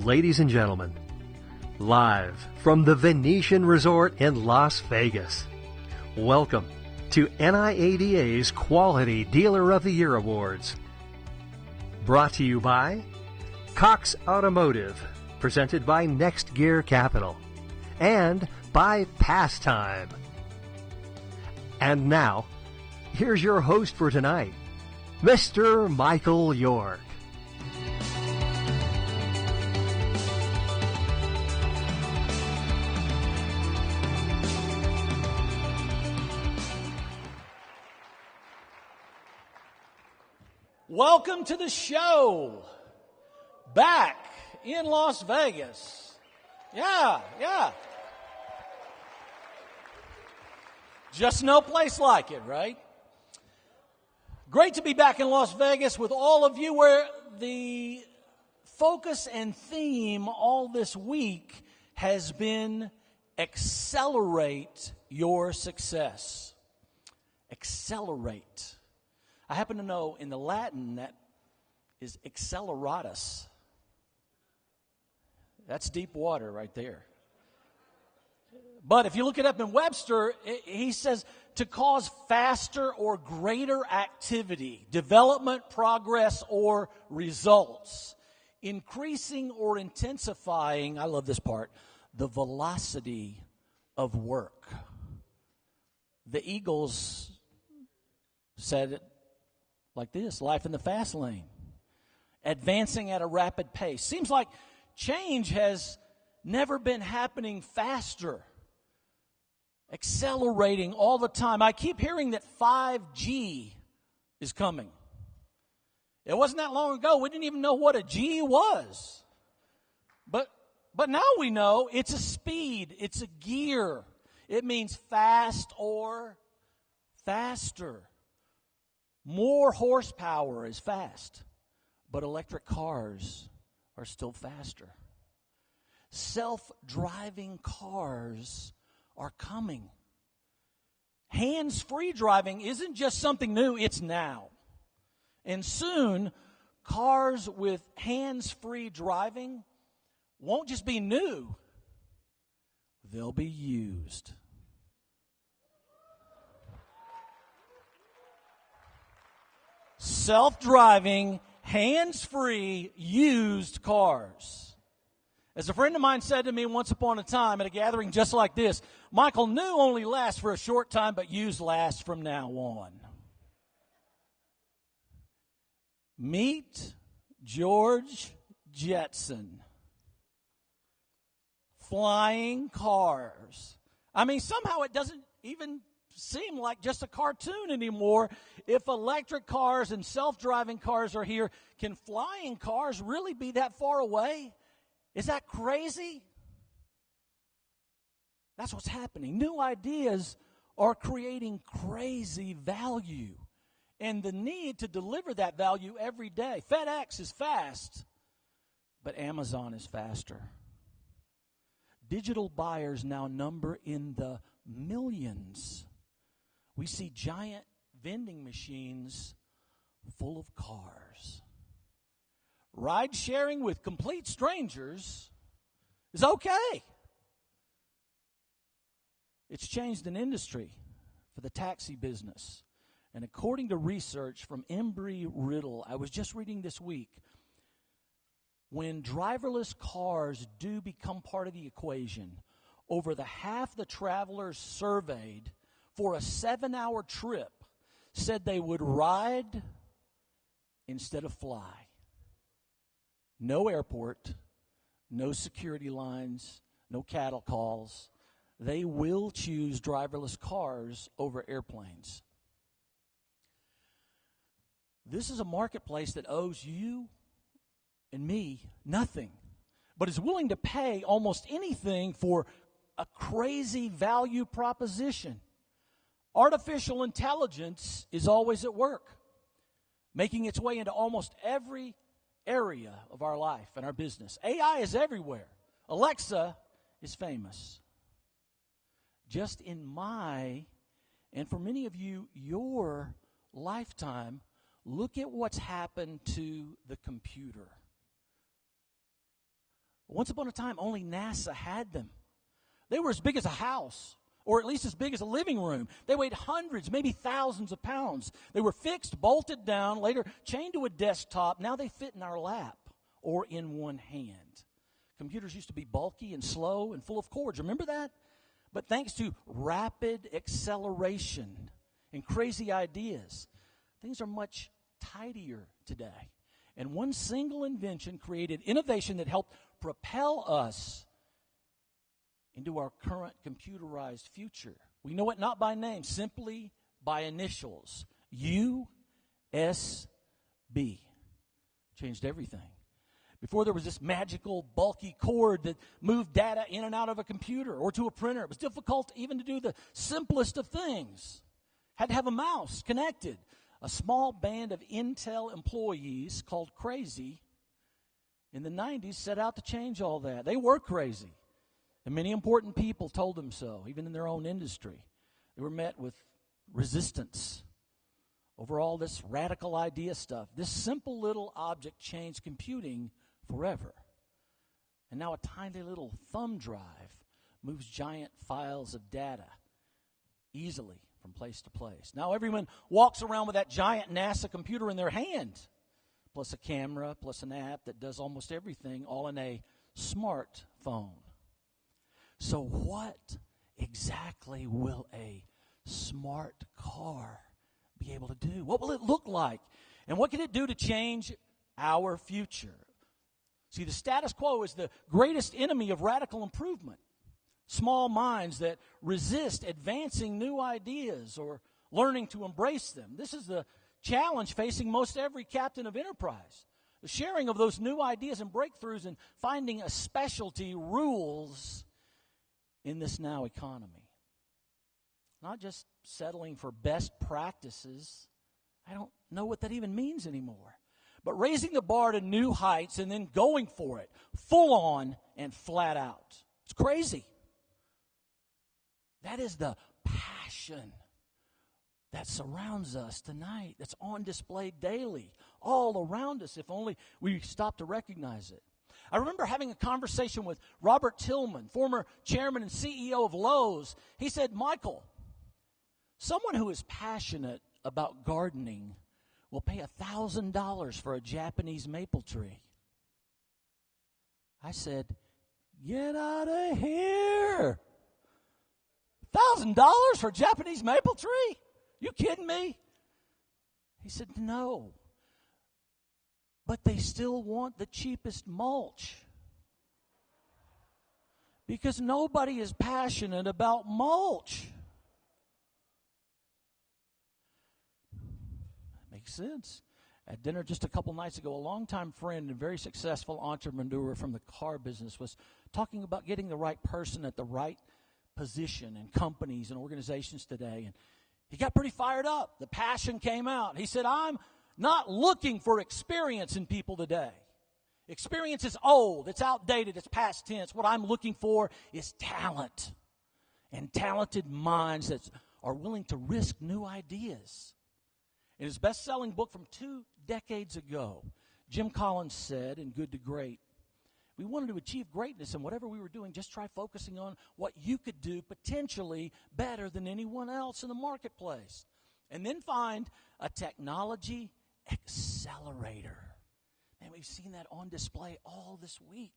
ladies and gentlemen, live from the Venetian Resort in Las Vegas. Welcome to NIADA's Quality Dealer of the Year Awards. Brought to you by Cox Automotive, presented by Next Gear Capital, and by Pastime. And now, here's your host for tonight, Mr. Michael York. Welcome to the show. Back in Las Vegas. Yeah. Just no place like it, right? Great to be back in Las Vegas with all of you, where the focus and theme all this week has been accelerate your success. Accelerate. I happen to know in the Latin that is acceleratus. That's deep water right there. But if you look it up in Webster, he says to cause faster or greater activity, development, progress, or results, increasing or intensifying, I love this part, the velocity of work. The Eagles said it like this: life in the fast lane, advancing at a rapid pace. Seems like change has never been happening faster, accelerating all the time. I keep hearing that 5G is coming. It wasn't that long ago we didn't even know what a G was. But now we know it's a speed, it's a gear. It means fast or faster. More horsepower is fast, but electric cars are still faster. Self-driving cars are coming. Hands-free driving isn't just something new, it's now. And soon, cars with hands-free driving won't just be new, they'll be used. Self-driving, hands-free, used cars. As a friend of mine said to me once upon a time at a gathering just like this, Michael, new only lasts for a short time, but used lasts from now on. Meet George Jetson. Flying cars. I mean, somehow it doesn't even seem like just a cartoon anymore. If electric cars and self-driving cars are here, can flying cars really be that far away? Is that crazy? That's what's happening. New ideas are creating crazy value, and the need to deliver that value every day. FedEx is fast, but Amazon is faster. Digital buyers now number in the millions. We see giant vending machines full of cars. Ride sharing with complete strangers is okay. It's changed an industry for the taxi business. And according to research from Embry-Riddle, I was just reading this week, when driverless cars do become part of the equation, over the half the travelers surveyed for a 7-hour trip said they would ride instead of fly. No airport, no security lines, no cattle calls. They will choose driverless cars over airplanes. This is a marketplace that owes you and me nothing, but is willing to pay almost anything for a crazy value proposition. Artificial intelligence is always at work, making its way into almost every area of our life and our business. AI is everywhere. Alexa is famous. Just in my, and for many of you, your lifetime, look at what's happened to the computer. Once upon a time, only NASA had them. They were as big as a house, or at least as big as a living room. They weighed hundreds, maybe thousands of pounds. They were fixed, bolted down, later chained to a desktop. Now they fit in our lap or in one hand. Computers used to be bulky and slow and full of cords. Remember that? But thanks to rapid acceleration and crazy ideas, things are much tidier today. And one single invention created innovation that helped propel us into our current computerized future. We know it not by name, simply by initials. USB. Changed everything. Before, there was this magical, bulky cord that moved data in and out of a computer or to a printer. It was difficult even to do the simplest of things. Had to have a mouse connected. A small band of Intel employees called Crazy in the 90s set out to change all that. They were crazy. And many important people told them so, even in their own industry. They were met with resistance over all this radical idea stuff. This simple little object changed computing forever. And now a tiny little thumb drive moves giant files of data easily from place to place. Now everyone walks around with that giant NASA computer in their hand, plus a camera, plus an app that does almost everything, all in a smartphone. So what exactly will a smart car be able to do? What will it look like? And what can it do to change our future? See, the status quo is the greatest enemy of radical improvement. Small minds that resist advancing new ideas or learning to embrace them. This is the challenge facing most every captain of enterprise. The sharing of those new ideas and breakthroughs and finding a specialty rules in this now economy. Not just settling for best practices. I don't know what that even means anymore. But raising the bar to new heights and then going for it, full on and flat out. It's crazy. That is the passion that surrounds us tonight, that's on display daily, all around us, if only we stop to recognize it. I remember having a conversation with Robert Tillman, former chairman and CEO of Lowe's. He said, Michael, someone who is passionate about gardening will pay $1,000 for a Japanese maple tree. I said, get out of here. $1,000 for a Japanese maple tree? You kidding me? He said, no. But they still want the cheapest mulch. Because nobody is passionate about mulch. Makes sense. At dinner just a couple nights ago, a longtime friend and very successful entrepreneur from the car business was talking about getting the right person at the right position in companies and organizations today. And he got pretty fired up. The passion came out. He said, I'm not looking for experience in people today. Experience is old. It's outdated. It's past tense. What I'm looking for is talent and talented minds that are willing to risk new ideas. In his best-selling book from 2 decades ago, Jim Collins said in Good to Great, we wanted to achieve greatness in whatever we were doing. Just try focusing on what you could do potentially better than anyone else in the marketplace. And then find a technology accelerator. And we've seen that on display all this week.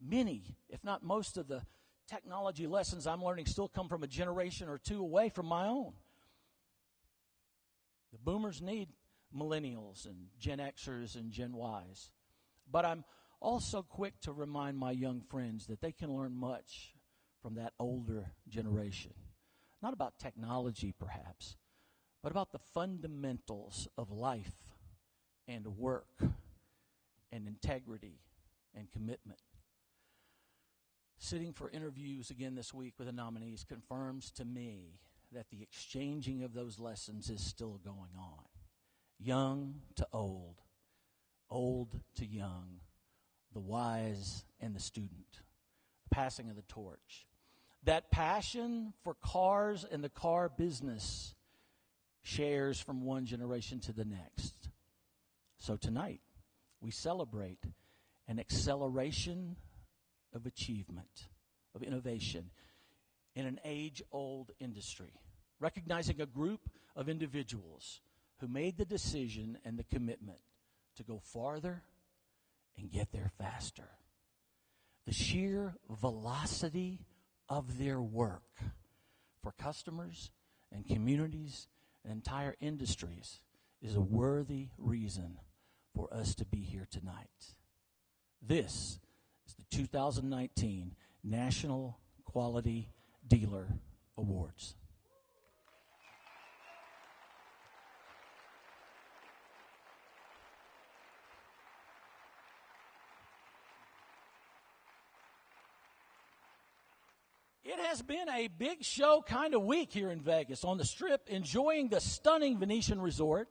Many, if not most of the technology lessons I'm learning still come from a generation or two away from my own. The boomers need millennials and Gen Xers and Gen Ys. But I'm also quick to remind my young friends that they can learn much from that older generation. Not about technology, perhaps, but about the fundamentals of life and work and integrity and commitment. Sitting for interviews again this week with the nominees confirms to me that the exchanging of those lessons is still going on. Young to old, old to young, the wise and the student, the passing of the torch. That passion for cars and the car business shares from one generation to the next. So tonight, we celebrate and acceleration of achievement, of innovation in an age-old industry, recognizing a group of individuals who made the decision and the commitment to go farther and get there faster. The sheer velocity of their work for customers and communities and entire industries is a worthy reason for us to be here tonight. This is the 2019 National Quality Dealer Awards. It has been a big show kind of week here in Vegas on the Strip, enjoying the stunning Venetian resort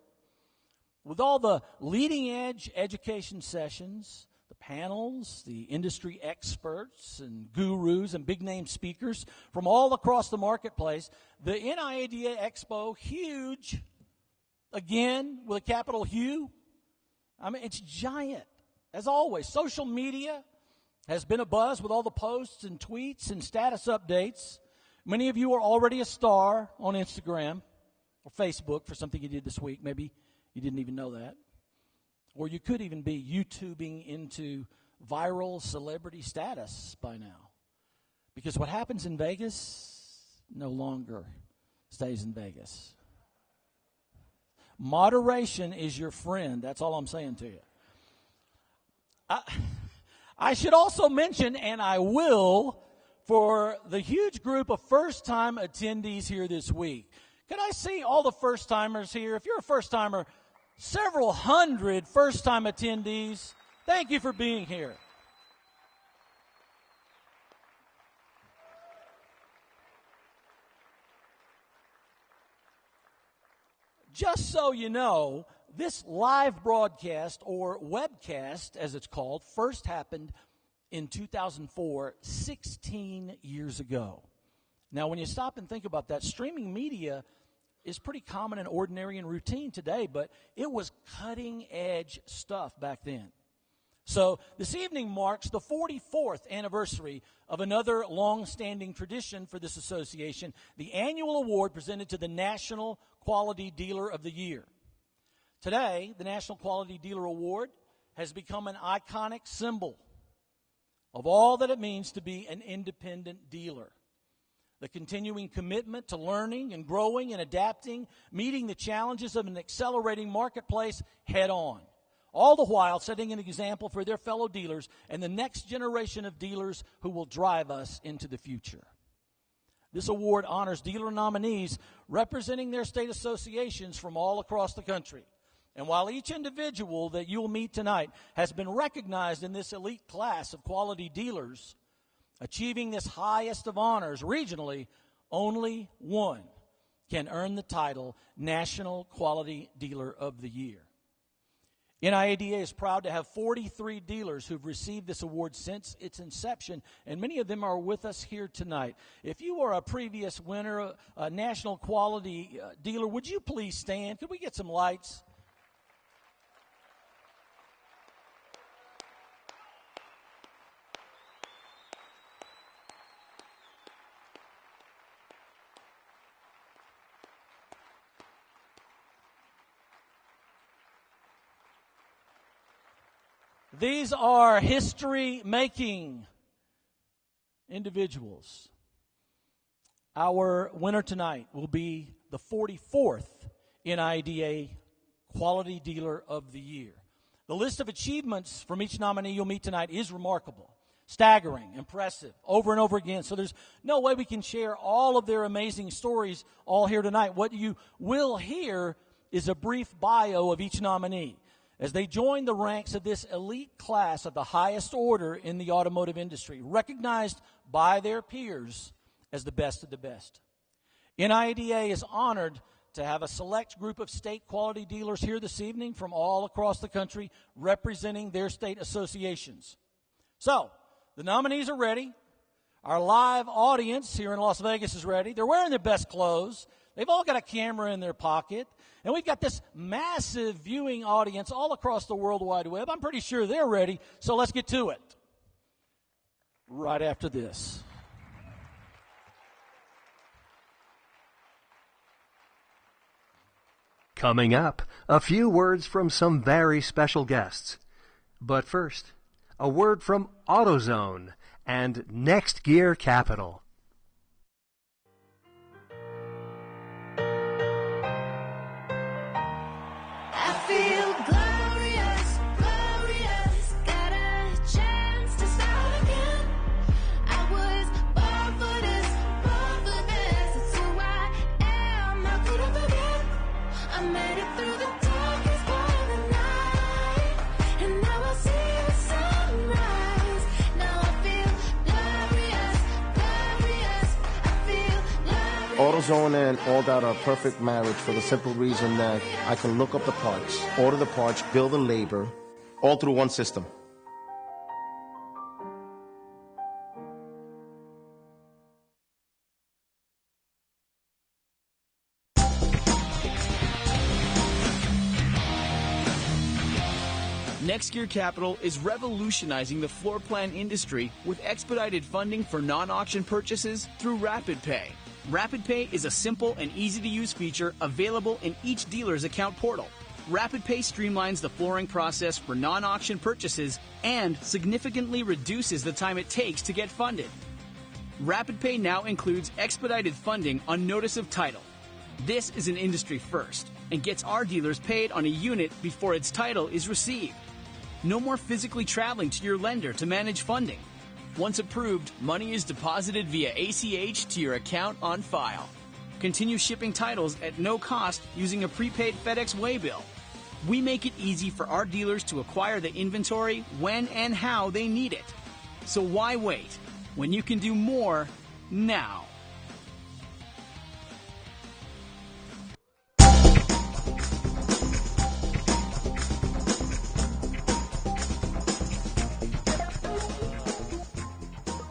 with all the leading-edge education sessions, the panels, the industry experts and gurus and big-name speakers from all across the marketplace. The NIADA Expo, huge, again, with a capital Hu. I mean, it's giant, as always. Social media has been abuzz with all the posts and tweets and status updates. Many of you are already a star on Instagram or Facebook for something you did this week. Maybe you didn't even know that. Or you could even be YouTubing into viral celebrity status by now. Because what happens in Vegas no longer stays in Vegas. Moderation is your friend. That's all I'm saying to you. I should also mention, and I will, for the huge group of first-time attendees here this week. Can I see all the first-timers here? If you're a first-timer, several hundred first-time attendees, thank you for being here. Just so you know, this live broadcast, or webcast as it's called, first happened in 2004, 16 years ago. Now, when you stop and think about that, streaming media is pretty common and ordinary and routine today, but it was cutting-edge stuff back then. So this evening marks the 44th anniversary of another long-standing tradition for this association, the annual award presented to the National Quality Dealer of the Year. Today, the National Quality Dealer Award has become an iconic symbol of all that it means to be an independent dealer. The continuing commitment to learning and growing and adapting, meeting the challenges of an accelerating marketplace head on, all the while setting an example for their fellow dealers and the next generation of dealers who will drive us into the future. This award honors dealer nominees representing their state associations from all across the country. And while each individual that you'll meet tonight has been recognized in this elite class of quality dealers, achieving this highest of honors regionally, only one can earn the title National Quality Dealer of the Year. NIADA is proud to have 43 dealers who've received this award since its inception, and many of them are with us here tonight. If you are a previous winner, a National Quality Dealer, would you please stand? Could we get some lights? These are history-making individuals. Our winner tonight will be the 44th NIADA Quality Dealer of the Year. The list of achievements from each nominee you'll meet tonight is remarkable, staggering, impressive, over and over again. So there's no way we can share all of their amazing stories all here tonight. What you will hear is a brief bio of each nominee as they join the ranks of this elite class of the highest order in the automotive industry, recognized by their peers as the best of the best. NIADA is honored to have a select group of state quality dealers here this evening from all across the country representing their state associations. So, the nominees are ready. Our live audience here in Las Vegas is ready. They're wearing their best clothes. They've all got a camera in their pocket. And we've got this massive viewing audience all across the World Wide Web. I'm pretty sure they're ready, so let's get to it. Right after this. Coming up, a few words from some very special guests. But first, a word from AutoZone and Next Gear Capital. I feel glorious, glorious, got a chance to start again. I was born for this, it's who I am, how could I forget? I made it through the darkest part of the night, and now I see the sunrise. Now I feel glorious, glorious, I feel glorious. AutoZone and All That are a perfect marriage for the simple reason that I can look up the parts, order the parts, bill the labor, all through one system. Next Gear Capital is revolutionizing the floor plan industry with expedited funding for non-auction purchases through Rapid Pay. Rapid Pay is a simple and easy-to-use feature available in each dealer's account portal. Rapid Pay streamlines the flooring process for non-auction purchases and significantly reduces the time it takes to get funded. Rapid Pay now includes expedited funding on notice of title. This is an industry first and gets our dealers paid on a unit before its title is received. No more physically traveling to your lender to manage funding. Once approved, money is deposited via ACH to your account on file. Continue shipping titles at no cost using a prepaid FedEx Waybill. We make it easy for our dealers to acquire the inventory when and how they need it. So why wait when you can do more now?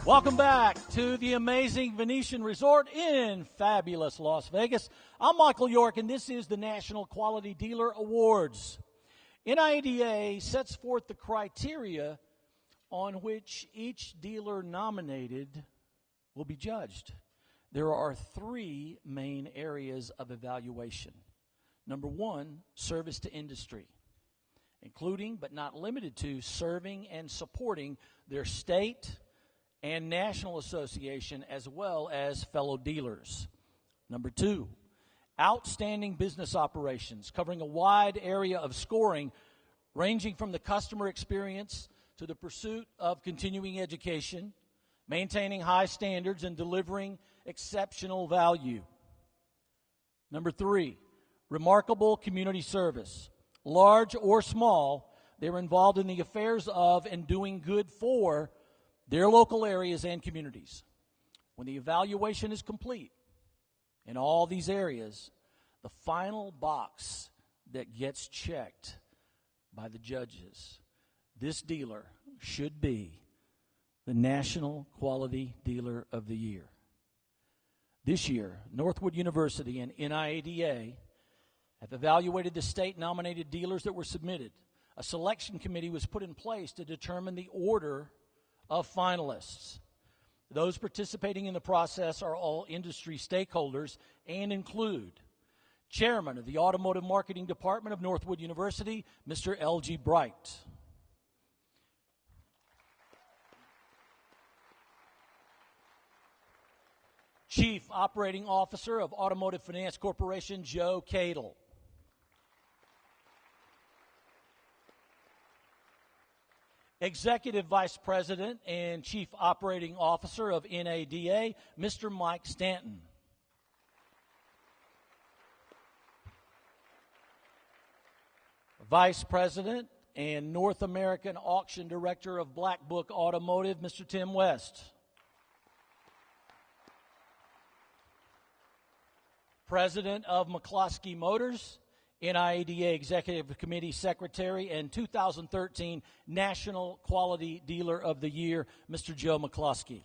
Welcome back to the amazing Venetian Resort in fabulous Las Vegas. I'm Michael York, and this is the National Quality Dealer Awards. NIADA sets forth the criteria on which each dealer nominated will be judged. There are three main areas of evaluation. Number one, service to industry, including but not limited to serving and supporting their state and national association as well as fellow dealers. Number two, outstanding business operations, covering a wide area of scoring ranging from the customer experience to the pursuit of continuing education, maintaining high standards and delivering exceptional value. Number three, remarkable community service. Large or small, they're involved in the affairs of and doing good for their local areas and communities. When the evaluation is complete in all these areas, the final box that gets checked by the judges, this dealer should be the National Quality Dealer of the Year. This year, Northwood University and NIADA have evaluated the state-nominated dealers that were submitted. A selection committee was put in place to determine the order of finalists. Those participating in the process are all industry stakeholders and include Chairman of the Automotive Marketing Department of Northwood University, Mr. L.G. Bright. Chief Operating Officer of Automotive Finance Corporation, Joe Cadle. Executive Vice President and Chief Operating Officer of NADA, Mr. Mike Stanton. Vice President and North American Auction Director of Black Book Automotive, Mr. Tim West. President of McCloskey Motors, NIADA Executive Committee Secretary and 2013 National Quality Dealer of the Year, Mr. Joe McCloskey.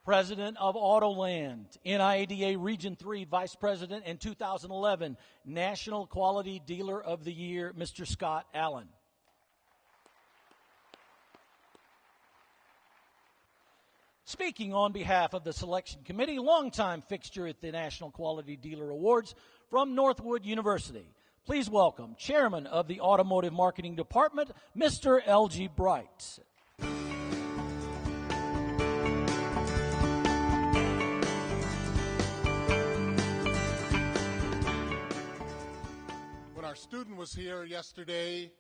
President of Autoland, NIADA Region 3 Vice President, and 2011 National Quality Dealer of the Year, Mr. Scott Allen. Speaking on behalf of the selection committee, longtime fixture at the National Quality Dealer Awards from Northwood University, please welcome Chairman of the Automotive Marketing Department, Mr. L.G. Bright. When our student was here yesterday,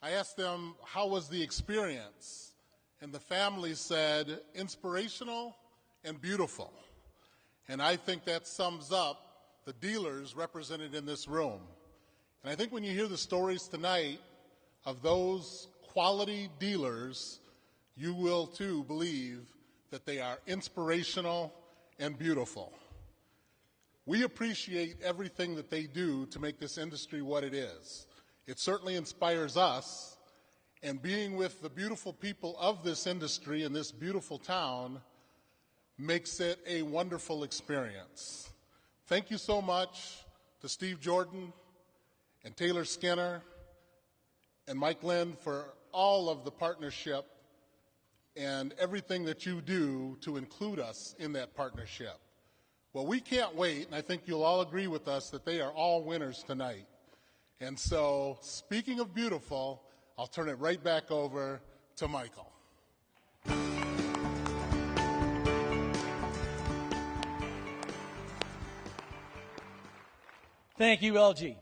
I asked them, how was the experience? And the family said, inspirational and beautiful. And I think that sums up the dealers represented in this room. And I think when you hear the stories tonight of those quality dealers, you will too believe that they are inspirational and beautiful. We appreciate everything that they do to make this industry what it is. It certainly inspires us, and being with the beautiful people of this industry in this beautiful town makes it a wonderful experience. Thank you so much to Steve Jordan and Taylor Skinner and Mike Lynn for all of the partnership and everything that you do to include us in that partnership. Well, we can't wait, and I think you'll all agree with us that they are all winners tonight. And so, speaking of beautiful, I'll turn it right back over to Michael. Thank you, LG.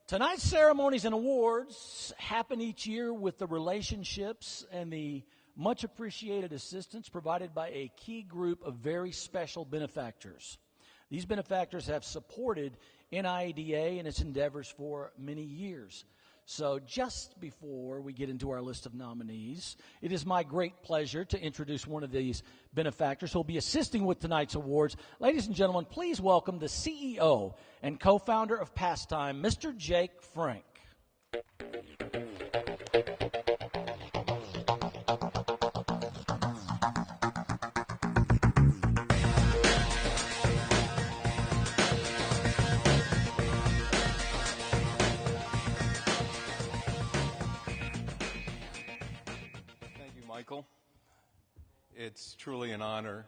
Tonight's ceremonies and awards happen each year with the relationships and the much appreciated assistance provided by a key group of very special benefactors. These benefactors have supported NIADA and its endeavors for many years. So just before we get into our list of nominees, it is my great pleasure to introduce one of these benefactors who will be assisting with tonight's awards. Ladies and gentlemen, please welcome the CEO and co-founder of Pastime, Mr. Jake Frank. Michael. It's truly an honor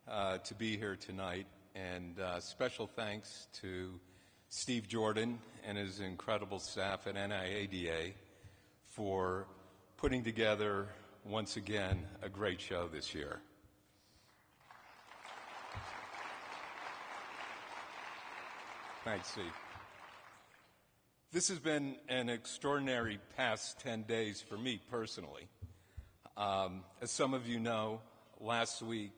to be here tonight, and special thanks to Steve Jordan and his incredible staff at NIADA for putting together, once again, a great show this year. Thanks, Steve. This has been an extraordinary past 10 days for me personally. As some of you know, last week,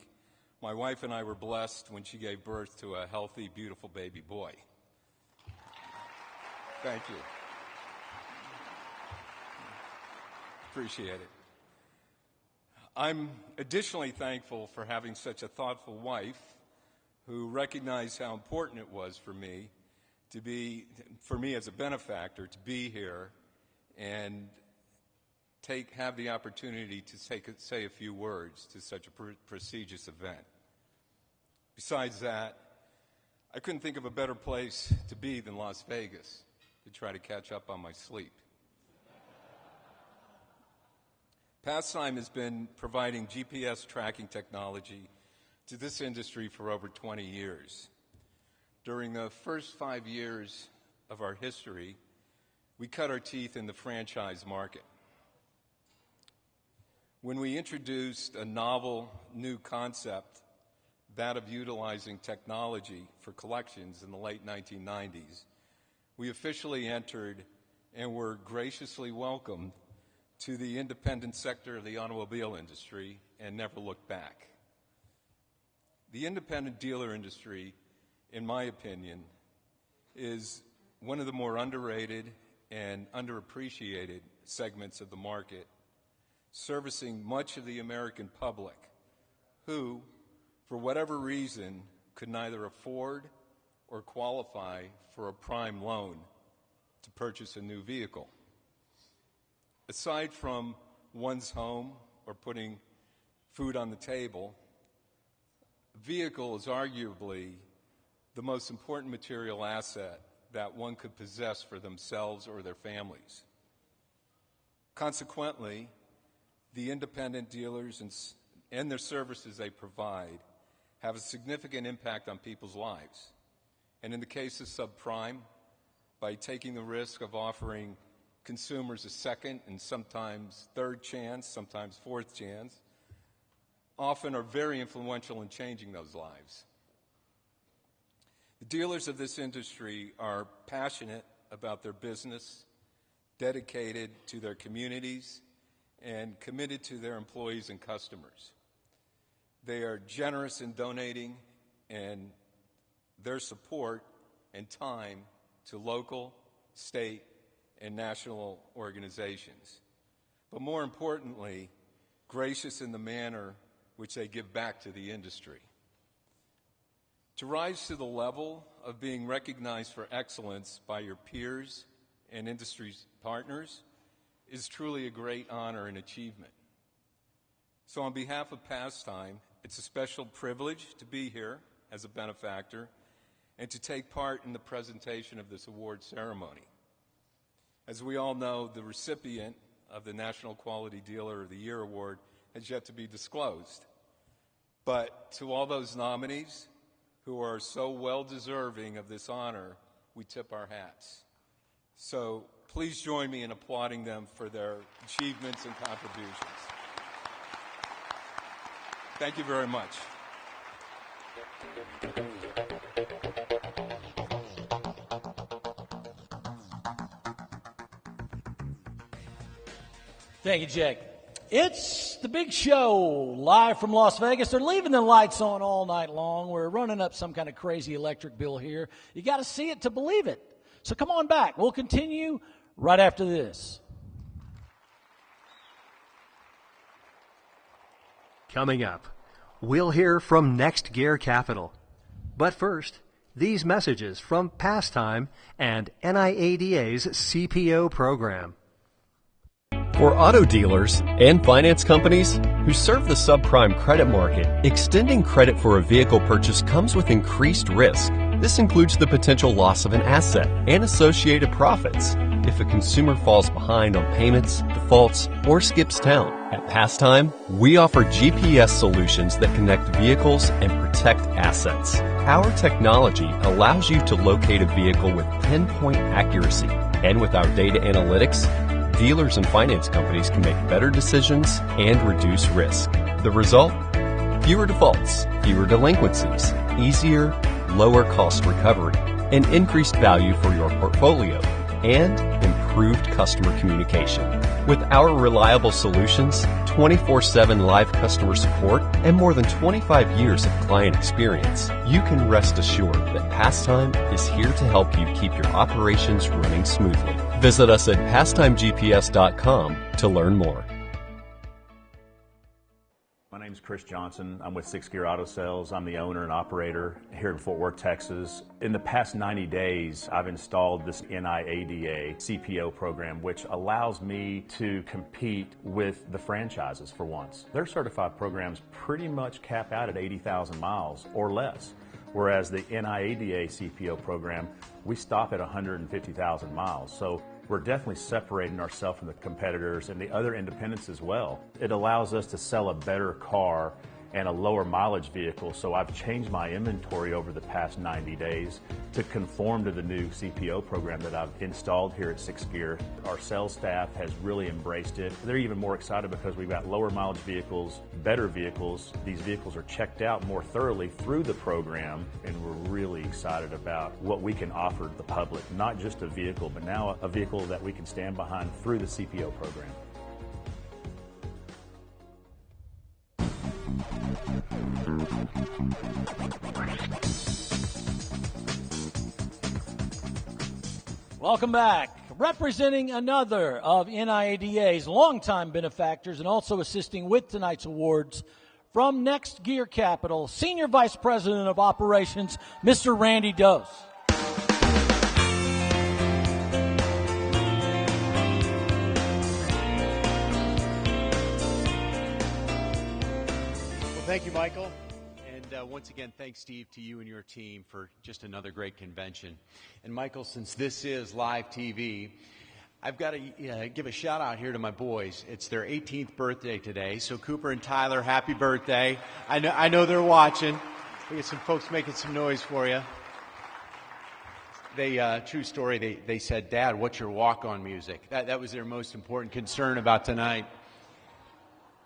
my wife and I were blessed when she gave birth to a healthy, beautiful baby boy. Thank you. Appreciate it. I'm additionally thankful for having such a thoughtful wife who recognized how important it was for me as a benefactor to be here and have the opportunity to say a few words to such a prestigious event. Besides that, I couldn't think of a better place to be than Las Vegas to try to catch up on my sleep. Pastime has been providing GPS tracking technology to this industry for over 20 years. During the first 5 years of our history, we cut our teeth in the franchise market. When we introduced a novel new concept, that of utilizing technology for collections in the late 1990s, we officially entered and were graciously welcomed to the independent sector of the automobile industry and never looked back. The independent dealer industry, in my opinion, is one of the more underrated and underappreciated segments of the market, servicing much of the American public who, for whatever reason, could neither afford or qualify for a prime loan to purchase a new vehicle. Aside from one's home or putting food on the table, A vehicle is arguably the most important material asset that one could possess for themselves or their families. Consequently, the independent dealers and their services they provide have a significant impact on people's lives. And in the case of subprime, by taking the risk of offering consumers a second and sometimes third chance, sometimes fourth chance, often are very influential in changing those lives. The dealers of this industry are passionate about their business, dedicated to their communities, and committed to their employees and customers. They are generous in donating and their support and time to local, state, and national organizations. But more importantly, gracious in the manner which they give back to the industry. To rise to the level of being recognized for excellence by your peers and industry partners is truly a great honor and achievement. So on behalf of Pastime, it's a special privilege to be here as a benefactor and to take part in the presentation of this award ceremony. As we all know, the recipient of the National Quality Dealer of the Year Award has yet to be disclosed. But to all those nominees who are so well deserving of this honor, we tip our hats. So please join me in applauding them for their achievements and contributions. Thank you very much. Thank you, Jake. It's the big show live from Las Vegas. They're leaving the lights on all night long. We're running up some kind of crazy electric bill here. You got to see it to believe it. So come on back. We'll continue right after this. Coming up, we'll hear from Next Gear Capital. But first, these messages from Pastime and NIADA's CPO program. For auto dealers and finance companies who serve the subprime credit market, extending credit for a vehicle purchase comes with increased risk. This includes the potential loss of an asset and associated profits if a consumer falls behind on payments, defaults, or skips town. At Pastime, we offer GPS solutions that connect vehicles and protect assets. Our technology allows you to locate a vehicle with pinpoint accuracy, and with our data analytics, dealers and finance companies can make better decisions and reduce risk. The result? Fewer defaults, fewer delinquencies, easier, lower cost recovery, and increased value for your portfolio, and improved customer communication. With our reliable solutions, 24/7 live customer support, and more than 25 years of client experience, you can rest assured that Pastime is here to help you keep your operations running smoothly. Visit us at PastimeGPS.com to learn more. My name is Chris Johnson. I'm with Sixth Gear Auto Sales. I'm the owner and operator here in Fort Worth, Texas. In the past 90 days, I've installed this NIADA CPO program, which allows me to compete with the franchises for once. Their certified programs pretty much cap out at 80,000 miles or less, whereas the NIADA CPO program, we stop at 150,000 miles. So we're definitely separating ourselves from the competitors and the other independents as well. It allows us to sell a better car and a lower mileage vehicle, so I've changed my inventory over the past 90 days to conform to the new CPO program that I've installed here at Sixth Gear. Our sales staff has really embraced it. They're even more excited because we've got lower mileage vehicles, better vehicles. These vehicles are checked out more thoroughly through the program, and we're really excited about what we can offer the public, not just a vehicle, but now a vehicle that we can stand behind through the CPO program. Welcome back. Representing another of NIADA's longtime benefactors and also assisting with tonight's awards, from Next Gear Capital, Senior Vice President of Operations, Mr. Randy Dose. Well, thank you, Michael. And once again, thanks, Steve, to you and your team for just another great convention. And Michael, since this is live TV, I've got to give a shout out here to my boys. It's their 18th birthday today, so Cooper and Tyler, happy birthday. I know they're watching. We get some folks making some noise for you. True story, they said, Dad, what's your walk-on music? That was their most important concern about tonight.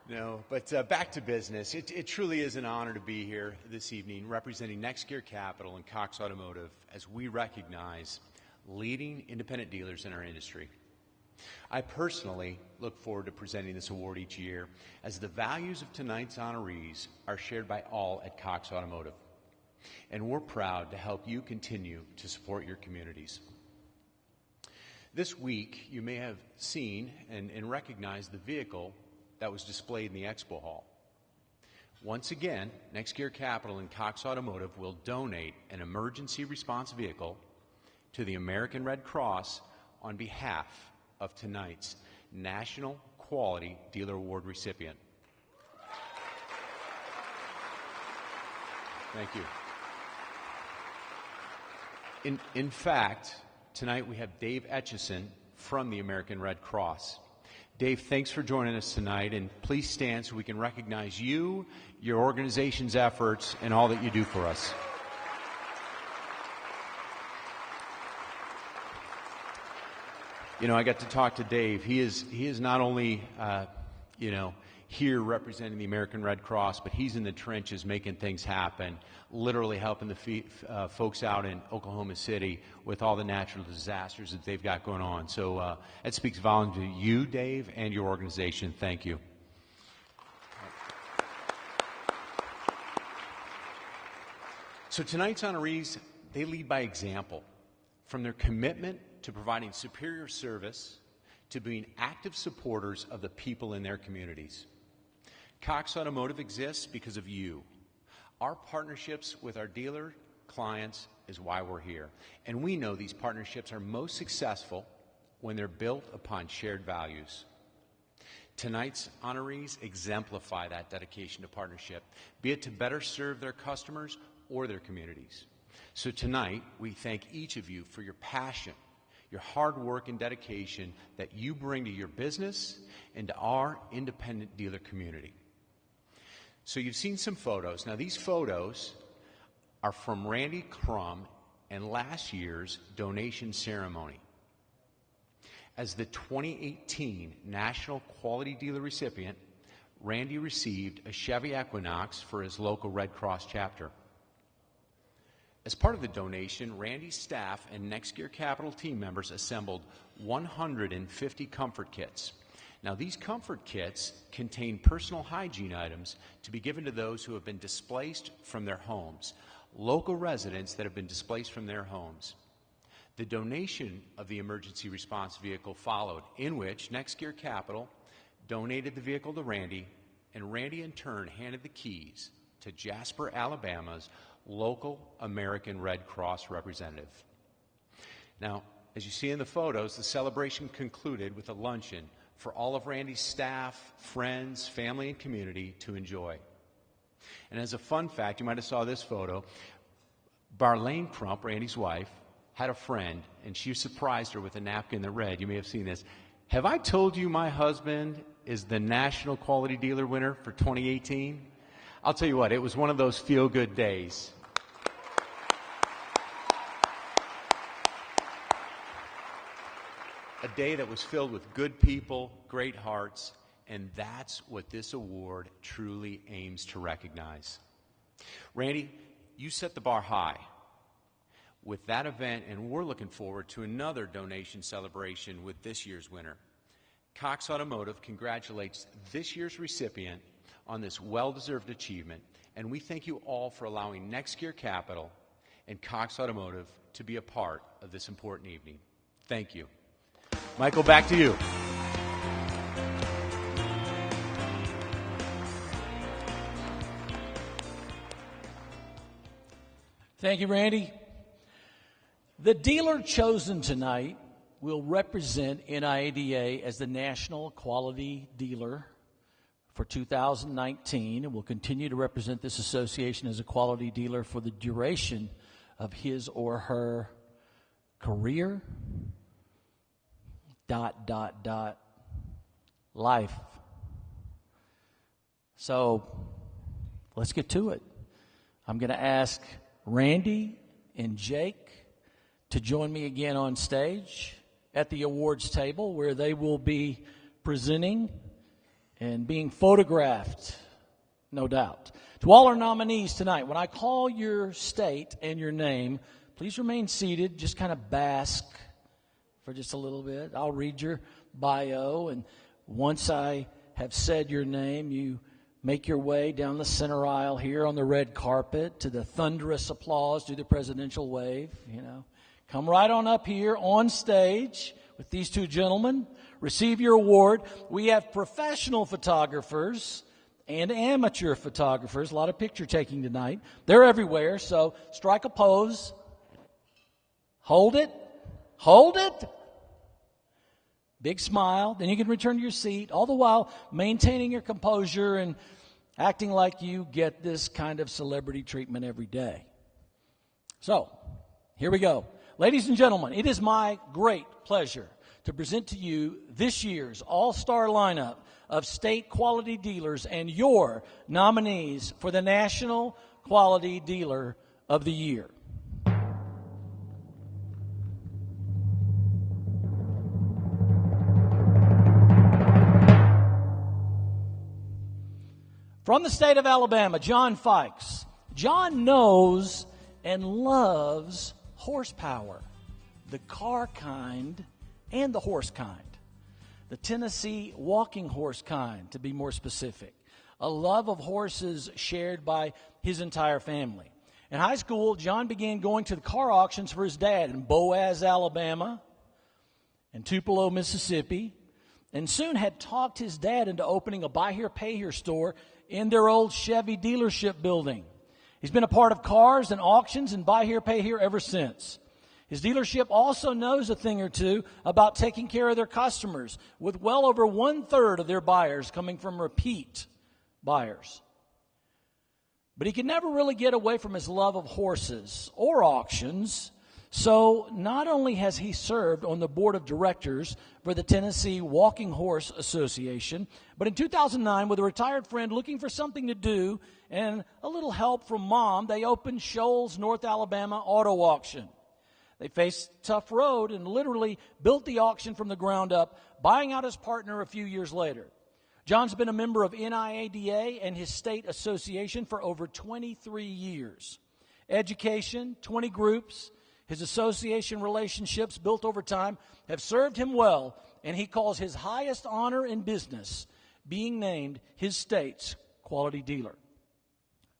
No, but back to business. It truly is an honor to be here this evening representing Next Gear Capital and Cox Automotive as we recognize leading independent dealers in our industry. I personally look forward to presenting this award each year as the values of tonight's honorees are shared by all at Cox Automotive. And we're proud to help you continue to support your communities. This week, you may have seen and recognized the vehicle that was displayed in the expo hall. Once again, Next Gear Capital and Cox Automotive will donate an emergency response vehicle to the American Red Cross on behalf of tonight's National Quality Dealer Award recipient. Thank you. In fact, tonight we have Dave Etchison from the American Red Cross. Dave, thanks for joining us tonight, and please stand so we can recognize you, your organization's efforts, and all that you do for us. You know, I got to talk to Dave. He is not only, here representing the American Red Cross, but he's in the trenches making things happen, literally helping the folks out in Oklahoma City with all the natural disasters that they've got going on. So that speaks volumes to you, Dave, and your organization. Thank you. So tonight's honorees, they lead by example, from their commitment to providing superior service to being active supporters of the people in their communities. Cox Automotive exists because of you. Our partnerships with our dealer clients is why we're here. And we know these partnerships are most successful when they're built upon shared values. Tonight's honorees exemplify that dedication to partnership, be it to better serve their customers or their communities. So tonight, we thank each of you for your passion, your hard work and dedication that you bring to your business and to our independent dealer community. So you've seen some photos. Now these photos are from Randy Crum and last year's donation ceremony. As the 2018 National Quality Dealer recipient, Randy received a Chevy Equinox for his local Red Cross chapter. As part of the donation, Randy's staff and Next Gear Capital team members assembled 150 comfort kits. Now, these comfort kits contain personal hygiene items to be given to those who have been displaced from their homes, local residents that have been displaced from their homes. The donation of the emergency response vehicle followed, in which Next Gear Capital donated the vehicle to Randy, and Randy in turn handed the keys to Jasper, Alabama's local American Red Cross representative. Now, as you see in the photos, the celebration concluded with a luncheon for all of Randy's staff, friends, family, and community to enjoy. And as a fun fact, you might have saw this photo. Barlane Crump, Randy's wife, had a friend, and she surprised her with a napkin that read, you may have seen this, "Have I told you my husband is the National Quality Dealer winner for 2018? I'll tell you what, it was one of those feel-good days. A day that was filled with good people, great hearts, and that's what this award truly aims to recognize. Randy, you set the bar high with that event, and we're looking forward to another donation celebration with this year's winner. Cox Automotive congratulates this year's recipient on this well-deserved achievement, and we thank you all for allowing Next Gear Capital and Cox Automotive to be a part of this important evening. Thank you. Michael, back to you. Thank you, Randy. The dealer chosen tonight will represent NIADA as the National Quality Dealer for 2019 and will continue to represent this association as a quality dealer for the duration of his or her career, life. So let's get to it. I'm going to ask Randy and Jake to join me again on stage at the awards table where they will be presenting and being photographed, no doubt. To all our nominees tonight, when I call your state and your name, please remain seated, just kind of bask for just a little bit. I'll read your bio, and once I have said your name, you make your way down the center aisle here on the red carpet to the thunderous applause, do the presidential wave, Come right on up here on stage with these two gentlemen. Receive your award. We have professional photographers and amateur photographers. A lot of picture taking tonight. They're everywhere, so strike a pose. Hold it. Hold it. Big smile. Then you can return to your seat, all the while maintaining your composure and acting like you get this kind of celebrity treatment every day. So, here we go. Ladies and gentlemen, it is my great pleasure to present to you this year's all-star lineup of state quality dealers and your nominees for the National Quality Dealer of the Year. From the state of Alabama, John Fikes. John knows and loves horsepower, the car kind and the horse kind. The Tennessee walking horse kind, to be more specific. A love of horses shared by his entire family. In high school, John began going to the car auctions for his dad in Boaz, Alabama, and Tupelo, Mississippi, and soon had talked his dad into opening a buy here, pay here store in their old Chevy dealership building. He's been a part of cars and auctions and buy here, pay here ever since. His dealership also knows a thing or two about taking care of their customers, with well over 1/3 of their buyers coming from repeat buyers. But he could never really get away from his love of horses or auctions. So not only has he served on the board of directors for the Tennessee Walking Horse Association, but in 2009, with a retired friend looking for something to do and a little help from mom, they opened Shoals, North Alabama Auto Auction. They faced a tough road and literally built the auction from the ground up, buying out his partner a few years later. John's been a member of NIADA and his state association for over 23 years. Education, 20 groups, his association relationships built over time have served him well, and he calls his highest honor in business being named his state's quality dealer.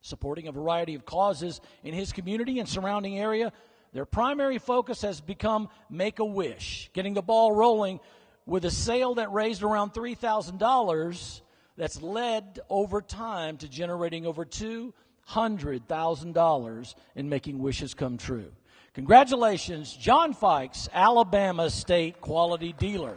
Supporting a variety of causes in his community and surrounding area, their primary focus has become Make-A-Wish, getting the ball rolling with a sale that raised around $3,000 that's led over time to generating over $200,000 in making wishes come true. Congratulations, John Fikes, Alabama State Quality Dealer.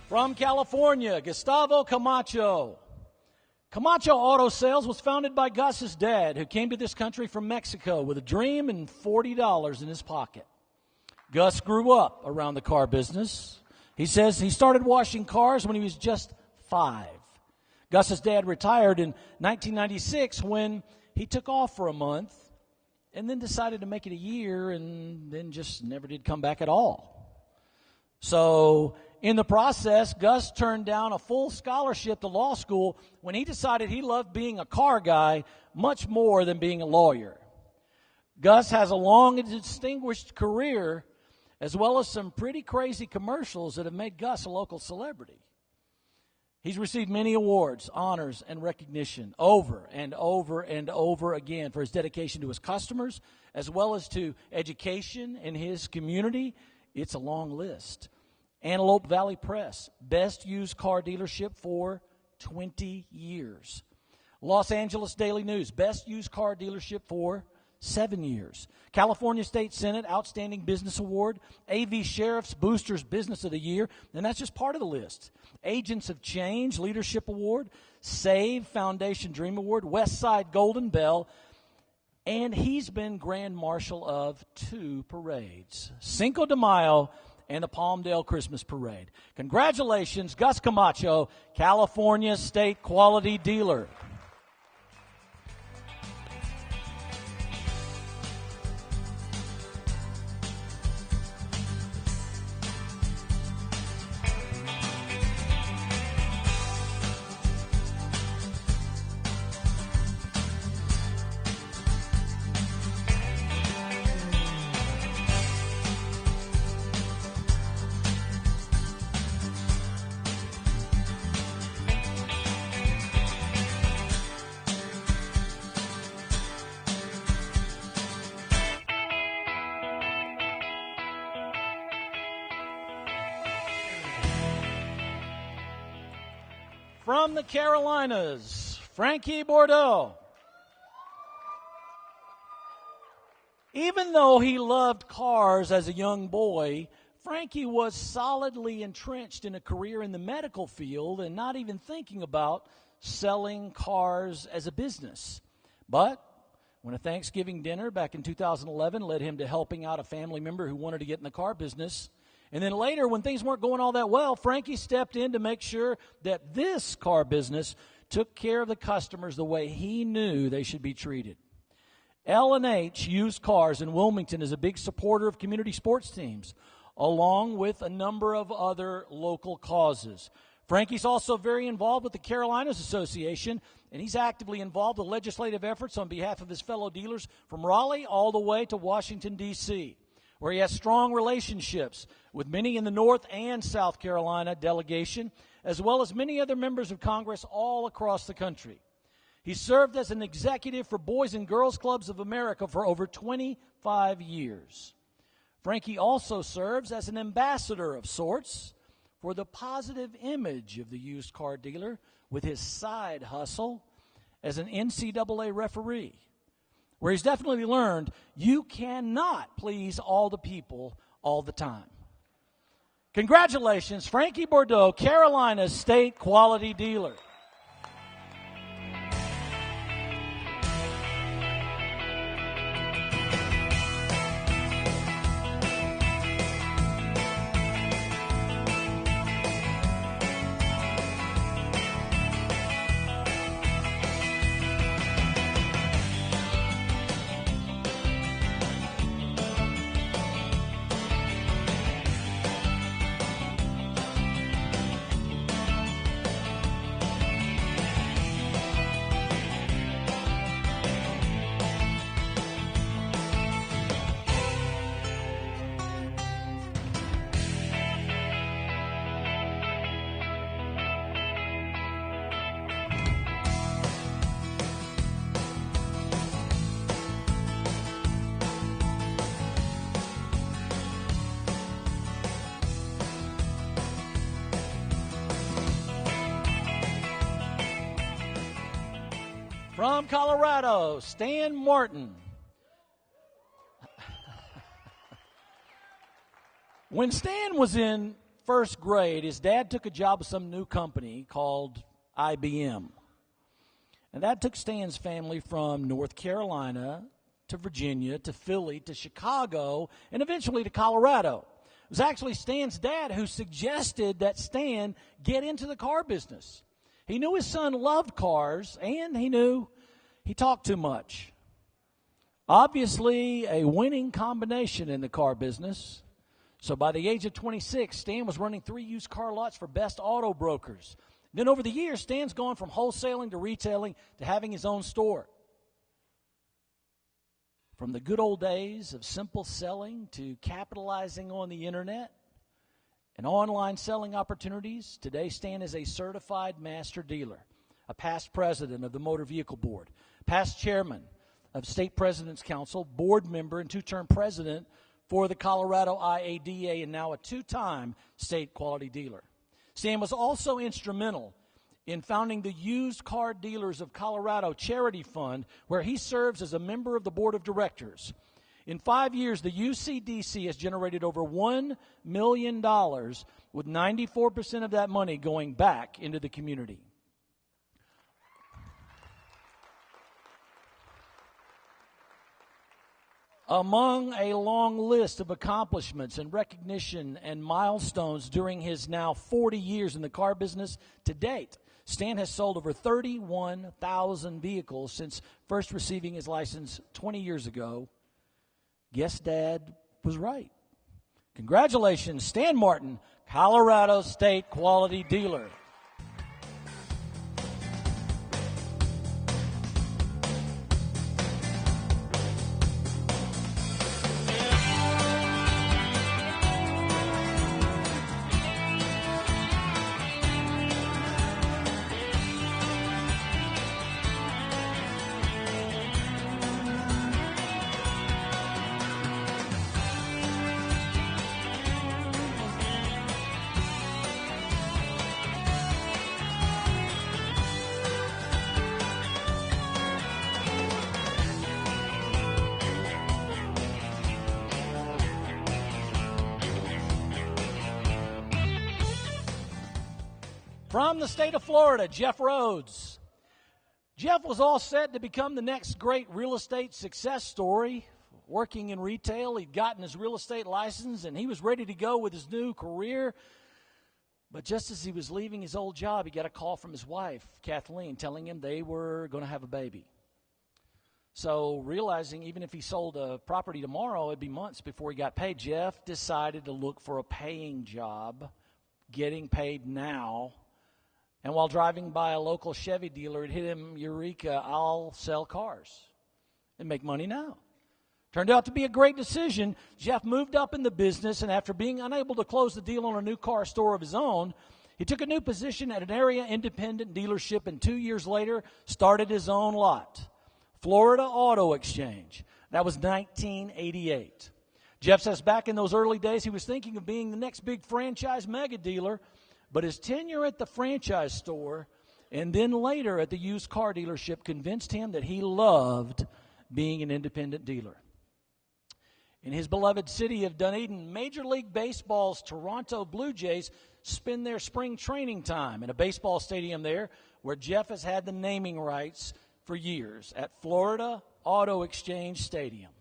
From California, Gustavo Camacho. Camacho Auto Sales was founded by Gus's dad, who came to this country from Mexico with a dream and $40 in his pocket. Gus grew up around the car business. He says he started washing cars when he was just 5. Gus's dad retired in 1996 when he took off for a month and then decided to make it a year and then just never did come back at all. So in the process, Gus turned down a full scholarship to law school when he decided he loved being a car guy much more than being a lawyer. Gus has a long and distinguished career, as well as some pretty crazy commercials that have made Gus a local celebrity. He's received many awards, honors, and recognition over and over and over again for his dedication to his customers, as well as to education in his community. It's a long list. Antelope Valley Press, best used car dealership for 20 years. Los Angeles Daily News, best used car dealership for 7 years. California State Senate Outstanding Business Award, AV Sheriff's Boosters Business of the Year, and that's just part of the list. Agents of Change Leadership Award, SAVE Foundation Dream Award, Westside Golden Bell, and he's been Grand Marshal of 2 parades, Cinco de Mayo and the Palmdale Christmas Parade. Congratulations, Gus Camacho, California State Quality Dealer. From the Carolinas, Frankie Bordeaux. Even though he loved cars as a young boy, Frankie was solidly entrenched in a career in the medical field and not even thinking about selling cars as a business. But when a Thanksgiving dinner back in 2011 led him to helping out a family member who wanted to get in the car business, and then later, when things weren't going all that well, Frankie stepped in to make sure that this car business took care of the customers the way he knew they should be treated. L&H Used Cars in Wilmington is a big supporter of community sports teams, along with a number of other local causes. Frankie's also very involved with the Carolinas Association, and he's actively involved in legislative efforts on behalf of his fellow dealers from Raleigh all the way to Washington, D.C., where he has strong relationships with many in the North and South Carolina delegation, as well as many other members of Congress all across the country. He served as an executive for Boys and Girls Clubs of America for over 25 years. Frankie also serves as an ambassador of sorts for the positive image of the used car dealer with his side hustle as an NCAA referee, where he's definitely learned you cannot please all the people all the time. Congratulations, Frankie Bordeaux, Carolina State Quality Dealer. From Colorado, Stan Martin. When Stan was in first grade, his dad took a job with some new company called IBM. And that took Stan's family from North Carolina to Virginia to Philly to Chicago and eventually to Colorado. It was actually Stan's dad who suggested that Stan get into the car business. He knew his son loved cars, and he knew he talked too much. Obviously, a winning combination in the car business. So by the age of 26, Stan was running 3 used car lots for Best Auto Brokers. Then over the years, Stan's gone from wholesaling to retailing to having his own store. From the good old days of simple selling to capitalizing on the internet and online selling opportunities, today Stan is a certified master dealer, a past president of the Motor Vehicle Board, past chairman of State President's Council, board member and two-term president for the Colorado IADA, and now a two-time state quality dealer. Stan was also instrumental in founding the Used Car Dealers of Colorado charity fund, where he serves as a member of the board of directors. In 5 years, the UCDC has generated over $1 million, with 94% of that money going back into the community. Among a long list of accomplishments and recognition and milestones during his now 40 years in the car business to date, Stan has sold over 31,000 vehicles since first receiving his license 20 years ago. Guess Dad was right. Congratulations, Stan Martin, Colorado State Quality Dealer. From the state of Florida, Jeff Rhodes. Jeff was all set to become the next great real estate success story. Working in retail, he'd gotten his real estate license, and he was ready to go with his new career. But just as he was leaving his old job, he got a call from his wife, Kathleen, telling him they were going to have a baby. So realizing even if he sold a property tomorrow, it'd be months before he got paid, Jeff decided to look for a paying job, getting paid now. And while driving by a local Chevy dealer, it hit him, Eureka, I'll sell cars and make money now. Turned out to be a great decision. Jeff moved up in the business, and after being unable to close the deal on a new car store of his own, he took a new position at an area independent dealership, and 2 years later started his own lot, Florida Auto Exchange. That was 1988. Jeff says back in those early days, he was thinking of being the next big franchise mega dealer, but his tenure at the franchise store and then later at the used car dealership convinced him that he loved being an independent dealer. In his beloved city of Dunedin, Major League Baseball's Toronto Blue Jays spend their spring training time in a baseball stadium there, where Jeff has had the naming rights for years, at Florida Auto Exchange Stadium.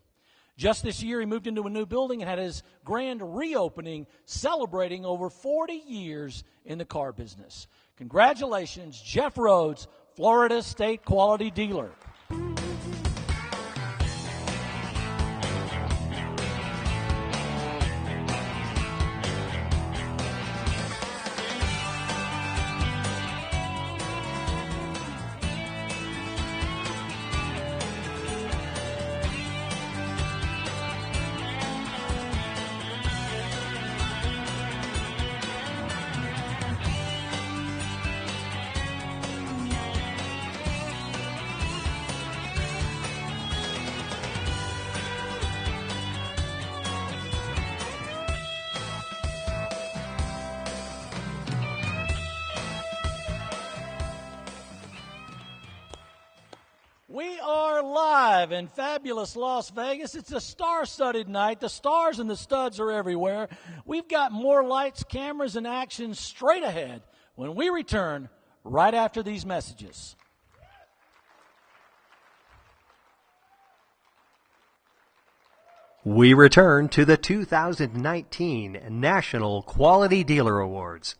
Just this year, he moved into a new building and had his grand reopening, celebrating over 40 years in the car business. Congratulations, Jeff Rhodes, Florida State Quality Dealer. We are live in fabulous Las Vegas. It's a star-studded night. The stars and the studs are everywhere. We've got more lights, cameras, and action straight ahead when we return right after these messages. We return to the 2019 National Quality Dealer Awards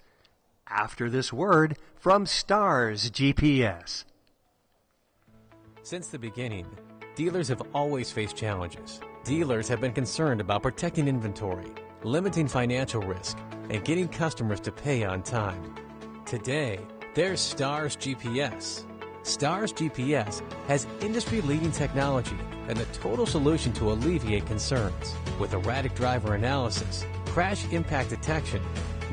after this word from Stars GPS. Since the beginning, dealers have always faced challenges. Dealers have been concerned about protecting inventory, limiting financial risk, and getting customers to pay on time. Today, there's Stars GPS. Stars GPS has industry-leading technology and the total solution to alleviate concerns. With erratic driver analysis, crash impact detection,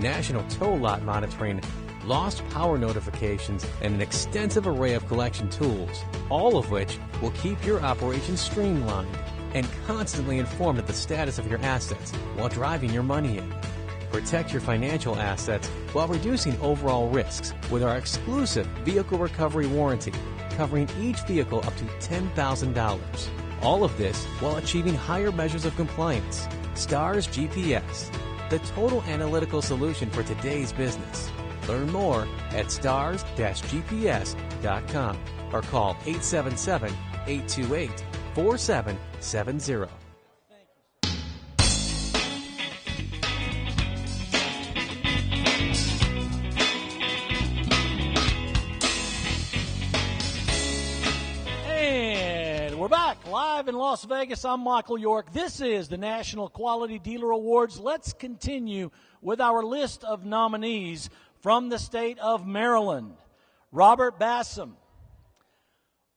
national tow lot monitoring, lost power notifications, and an extensive array of collection tools, all of which will keep your operations streamlined and constantly informed of the status of your assets while driving your money in. Protect your financial assets while reducing overall risks with our exclusive vehicle recovery warranty, covering each vehicle up to $10,000. All of this while achieving higher measures of compliance. Stars GPS, the total analytical solution for today's business. Learn more at stars-gps.com or call 877-828-4770. We're back live in Las Vegas. I'm Michael York. This is the National Quality Dealer Awards. Let's continue with our list of nominees from the state of Maryland. Robert Bassam.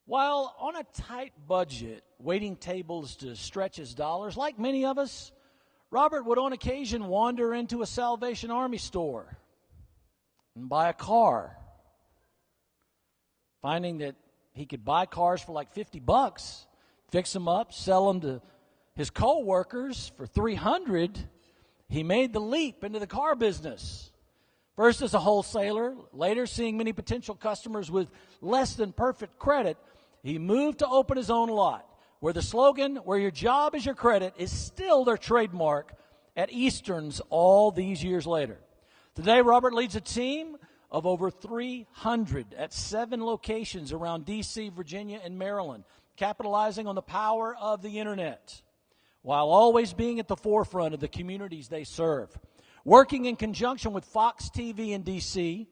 While on a tight budget, waiting tables to stretch his dollars, like many of us, Robert would on occasion wander into a Salvation Army store and buy a car, finding that he could buy cars for like $50, fix them up, sell them to his co-workers for $300. He made the leap into the car business. First as a wholesaler, later seeing many potential customers with less than perfect credit, he moved to open his own lot, where the slogan, "Where your job is your credit," is still their trademark at Easterns all these years later. Today, Robert leads a team of over 300 at 7 locations around D.C., Virginia, and Maryland, capitalizing on the power of the internet, while always being at the forefront of the communities they serve. Working in conjunction with Fox TV in D.C.,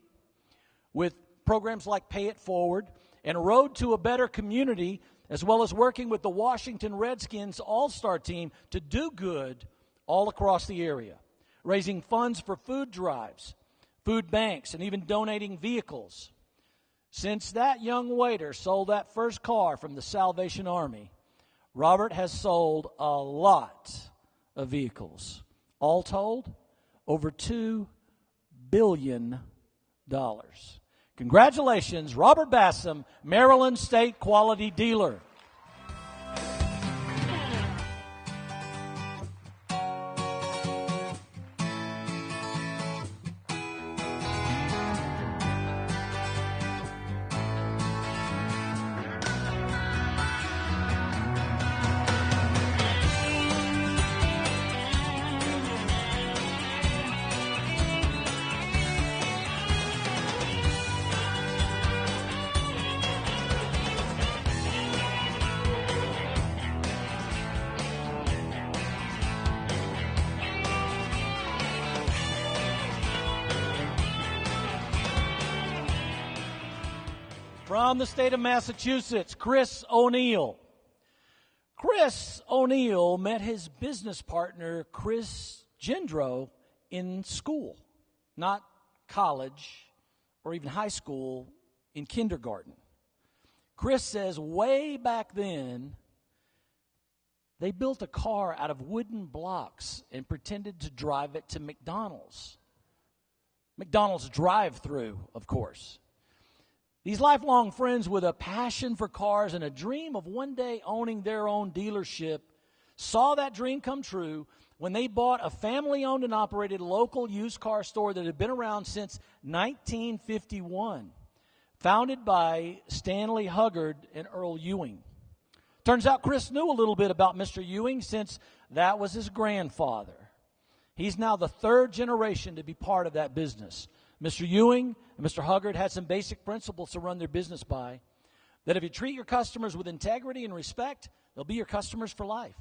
with programs like Pay It Forward and Road to a Better Community, as well as working with the Washington Redskins All-Star team to do good all across the area, raising funds for food drives, food banks, and even donating vehicles. Since that young waiter sold that first car from the Salvation Army, Robert has sold a lot of vehicles. All told, over $2 billion. Congratulations, Robert Bassam, Maryland State Quality Dealer. From the state of Massachusetts, Chris O'Neill. Chris O'Neill met his business partner, Chris Gendro, in school, not college or even high school, in kindergarten. Chris says way back then, they built a car out of wooden blocks and pretended to drive it to McDonald's. McDonald's drive-through, of course. These lifelong friends with a passion for cars and a dream of one day owning their own dealership saw that dream come true when they bought a family-owned and operated local used car store that had been around since 1951, founded by Stanley Huggard and Earl Ewing. Turns out Chris knew a little bit about Mr. Ewing since that was his grandfather. He's now the third generation to be part of that business. Mr. Ewing and Mr. Huggard had some basic principles to run their business by, that if you treat your customers with integrity and respect, they'll be your customers for life.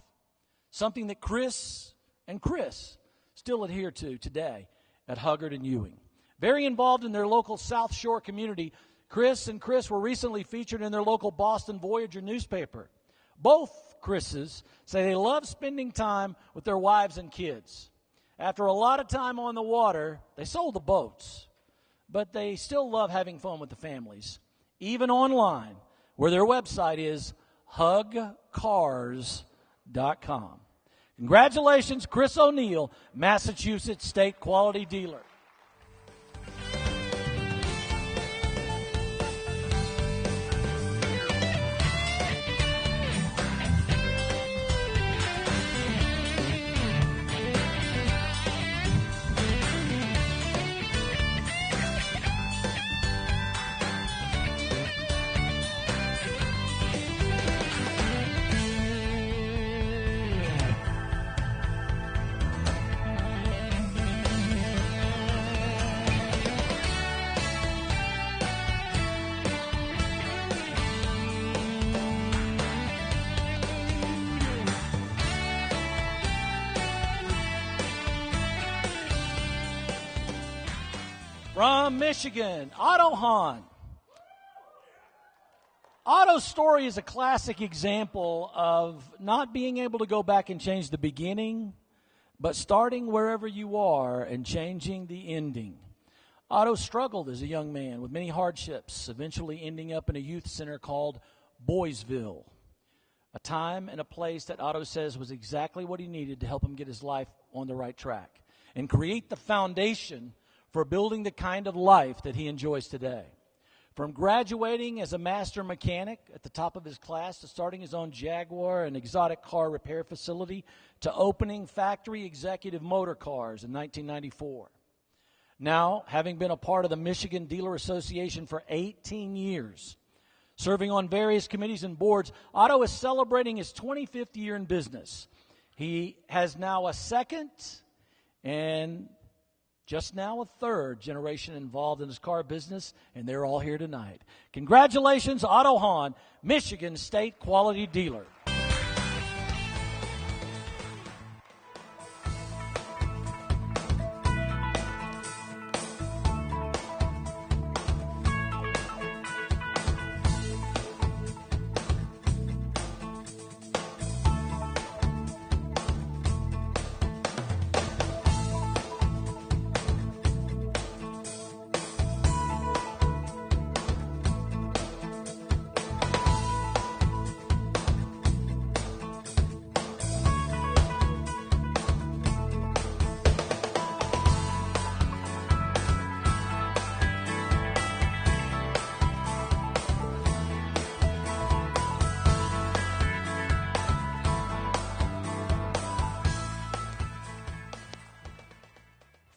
Something that Chris and Chris still adhere to today at Huggard and Ewing. Very involved in their local South Shore community, Chris and Chris were recently featured in their local Boston Voyager newspaper. Both Chris's say they love spending time with their wives and kids. After a lot of time on the water, they sold the boats, but they still love having fun with the families even online, where their website is hugcars.com. Congratulations, Chris O'Neill, Massachusetts State Quality Dealer. From Michigan, Otto Hahn. Otto's story is a classic example of not being able to go back and change the beginning, but starting wherever you are and changing the ending. Otto struggled as a young man with many hardships, eventually ending up in a youth center called Boysville, a time and a place that Otto says was exactly what he needed to help him get his life on the right track and create the foundation for building the kind of life that he enjoys today. From graduating as a master mechanic at the top of his class to starting his own Jaguar and exotic car repair facility to opening factory executive motor cars in 1994. Now, having been a part of the Michigan Dealer Association for 18 years, serving on various committees and boards, Otto is celebrating his 25th year in business. He has now a second and just now a third generation involved in his car business, and they're all here tonight. Congratulations, Otto Hahn, Michigan State Quality Dealer.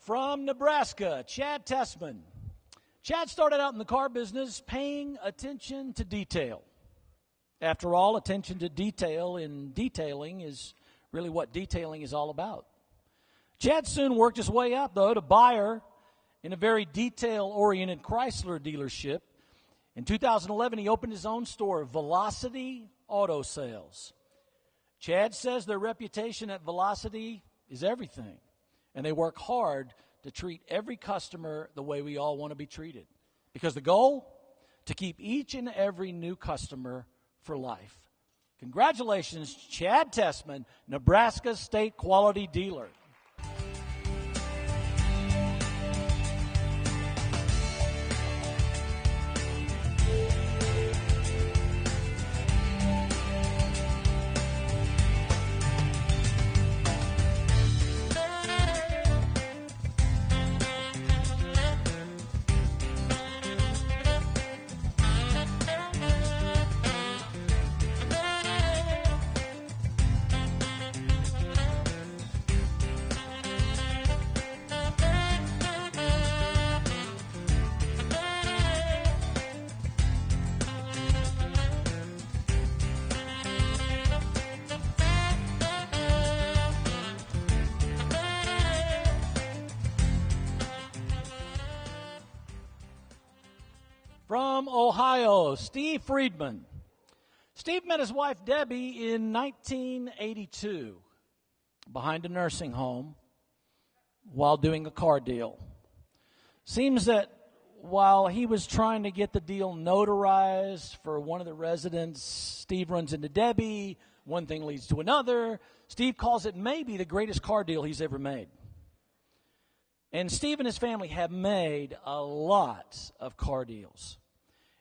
From Nebraska, Chad Tessman. Chad started out in the car business paying attention to detail. After all, attention to detail in detailing is really what detailing is all about. Chad soon worked his way up, though, to buyer in a very detail-oriented Chrysler dealership. In 2011, he opened his own store, Velocity Auto Sales. Chad says their reputation at Velocity is everything, and they work hard to treat every customer the way we all want to be treated. Because the goal, to keep each and every new customer for life. Congratulations, Chad Tessman, Nebraska State Quality Dealer. From Ohio, Steve Friedman. Steve met his wife Debbie in 1982 behind a nursing home while doing a car deal. Seems that while he was trying to get the deal notarized for one of the residents, Steve runs into Debbie. One thing leads to another. Steve calls it maybe the greatest car deal he's ever made. And Steve and his family have made a lot of car deals.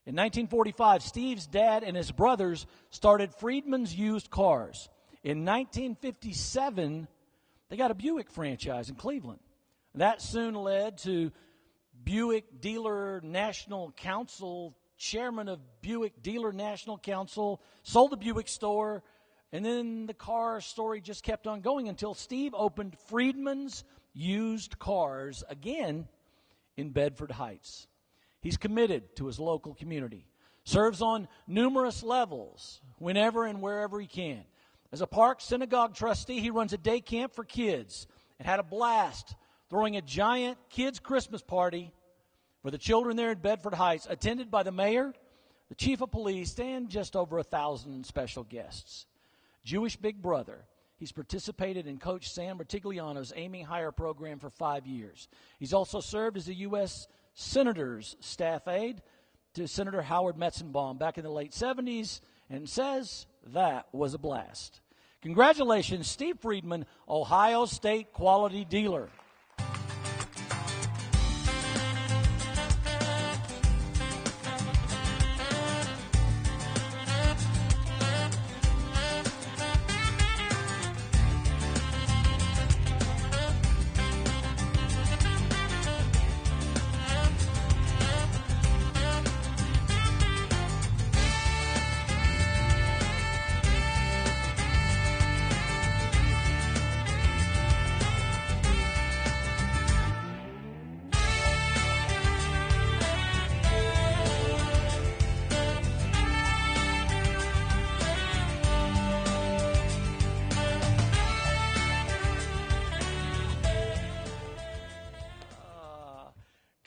In 1945, Steve's dad and his brothers started Friedman's Used Cars. In 1957, they got a Buick franchise in Cleveland. That soon led to Buick Dealer National Council, chairman of Buick Dealer National Council, sold the Buick store, and then the car story just kept on going until Steve opened Friedman's Used Cars again in Bedford Heights. He's committed to his local community, serves on numerous levels whenever and wherever he can. As a Park Synagogue trustee, he runs a day camp for kids and had a blast throwing a giant kids' Christmas party for the children there in Bedford Heights, attended by the mayor, the chief of police, and just over 1,000 special guests. Jewish Big Brother. He's participated in Coach Sam Bertigliano's Aiming Higher program for 5 years. He's also served as a U.S. Senator's staff aide to Senator Howard Metzenbaum back in the late 70s, and says that was a blast. Congratulations, Steve Friedman, Ohio State Quality Dealer.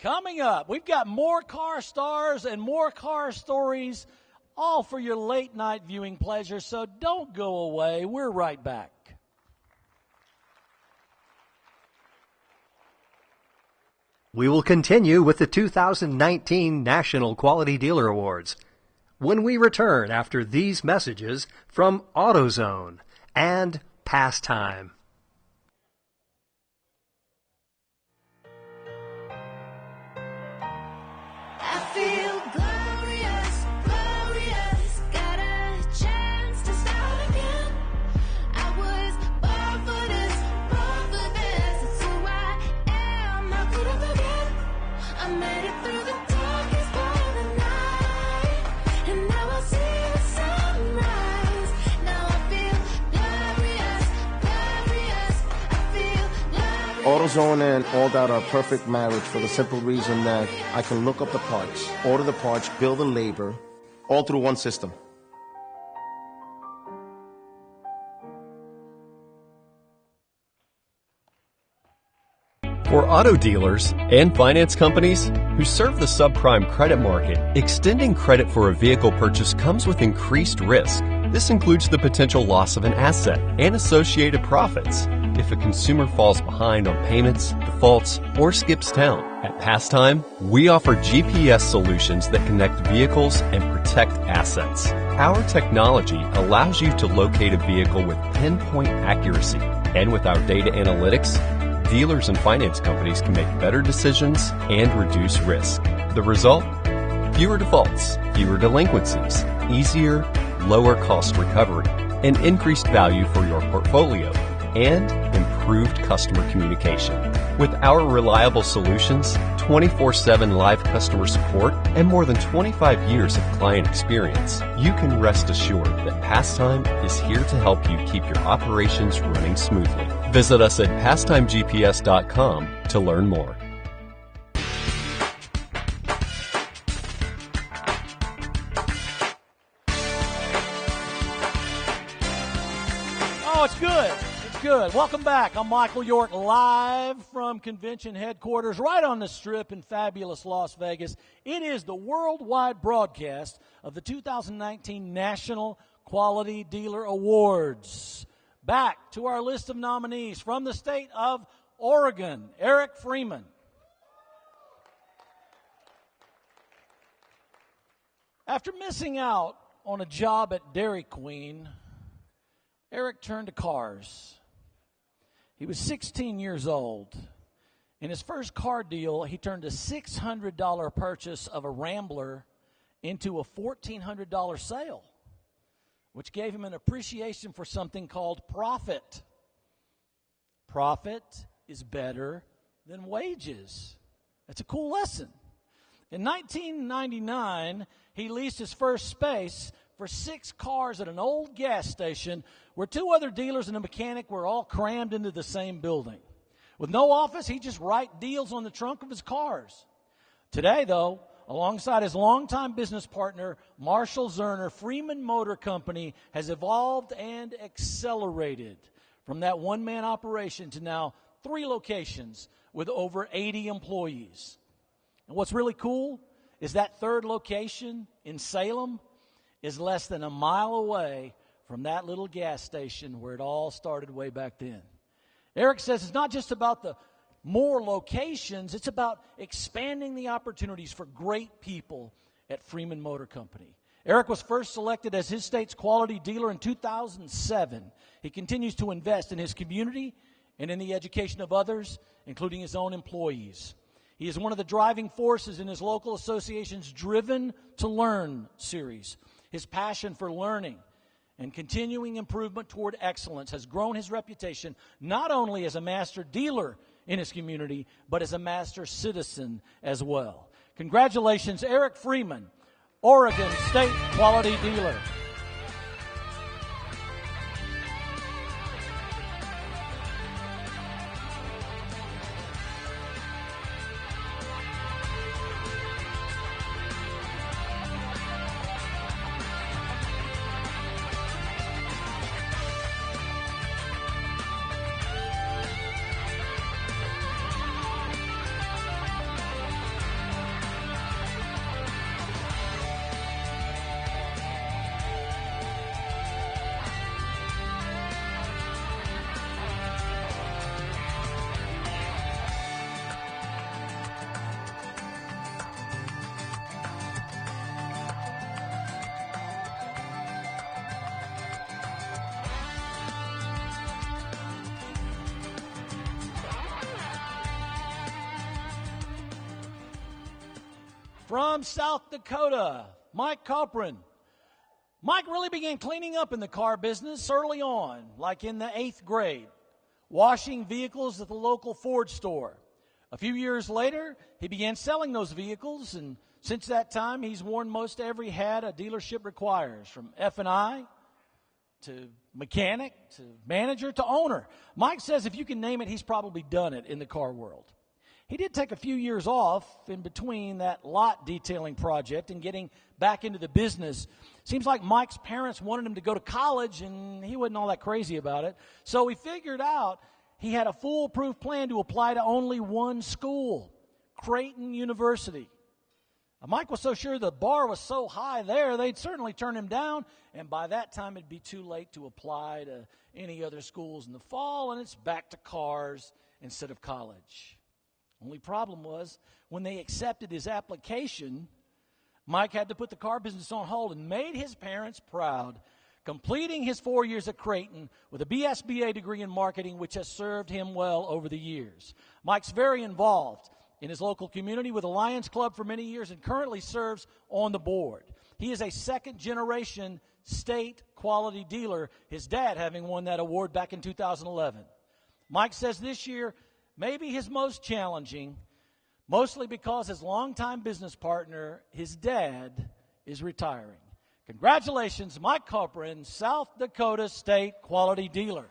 Coming up, we've got more car stars and more car stories, all for your late night viewing pleasure, so don't go away. We're right back. We will continue with the 2019 National Quality Dealer Awards when we return after these messages from AutoZone and Pastime. I feel glorious, glorious. Got a chance to start again. I was born for this. It's who I am. How could I forget? I made it through the darkest part of the night, and now I see the sunrise. Now I feel glorious, glorious. I feel glorious. AutoZone and All That are a perfect marriage for the simple reason that I can look up the parts, order the parts, bill the labor, all through one system. For auto dealers and finance companies who serve the subprime credit market, extending credit for a vehicle purchase comes with increased risk. This includes the potential loss of an asset and associated profits if a consumer falls behind on payments, defaults, or skips town. At Pastime, we offer GPS solutions that connect vehicles and protect assets. Our technology allows you to locate a vehicle with pinpoint accuracy, and with our data analytics, dealers and finance companies can make better decisions and reduce risk. The result? Fewer defaults, fewer delinquencies, easier, lower cost recovery, and increased value for your portfolio, and improved customer communication. With our reliable solutions, 24/7 live customer support, and more than 25 years of client experience, you can rest assured that Pastime is here to help you keep your operations running smoothly. Visit us at PastimeGPS.com to learn more. Oh, it's good. It's good. Welcome back. I'm Michael York, live from convention headquarters right on the Strip in fabulous Las Vegas. It is the worldwide broadcast of the 2019 National Quality Dealer Awards. Back to our list of nominees from the state of Oregon, Eric Freeman. After missing out on a job at Dairy Queen, Eric turned to cars. He was 16 years old. In his first car deal, he turned a $600 purchase of a Rambler into a $1,400 sale, which gave him an appreciation for something called profit. Profit is better than wages. That's a cool lesson. In 1999, he leased his first space for 6 cars at an old gas station where 2 other dealers and a mechanic were all crammed into the same building. With no office, he just write deals on the trunk of his cars. Today, though, alongside his longtime business partner, Marshall Zerner, Freeman Motor Company has evolved and accelerated from that one-man operation to now 3 locations with over 80 employees. And what's really cool is that 3rd location in Salem is less than a mile away from that little gas station where it all started way back then. Eric says it's not just about the more locations, it's about expanding the opportunities for great people at Freeman Motor Company. Eric was first selected as his state's quality dealer in 2007. He continues to invest in his community and in the education of others, including his own employees. He is one of the driving forces in his local association's Driven to Learn series. His passion for learning and continuing improvement toward excellence has grown his reputation not only as a master dealer in his community, but as a master citizen as well. Congratulations, Eric Freeman, Oregon State Quality Dealer. From South Dakota, Mike Coprin. Mike really began cleaning up in the car business early on, like in the 8th grade, washing vehicles at the local Ford store. A few years later, he began selling those vehicles, and since that time, he's worn most every hat a dealership requires, from F&I to mechanic to manager to owner. Mike says if you can name it, he's probably done it in the car world. He did take a few years off in between that lot detailing project and getting back into the business. Seems like Mike's parents wanted him to go to college, and he wasn't all that crazy about it. So he figured out he had a foolproof plan to apply to only one school, Creighton University. Mike was so sure the bar was so high there, they'd certainly turn him down, and by that time it'd be too late to apply to any other schools in the fall, and it's back to cars instead of college. Only problem was, when they accepted his application, Mike had to put the car business on hold and made his parents proud, completing his 4 years at Creighton with a BSBA degree in marketing, which has served him well over the years. Mike's very involved in his local community with the Lions Club for many years and currently serves on the board. He is a second-generation state quality dealer, his dad having won that award back in 2011. Mike says this year may be his most challenging, mostly because his longtime business partner, his dad, is retiring. Congratulations, Mike Coprin, South Dakota State Quality Dealer.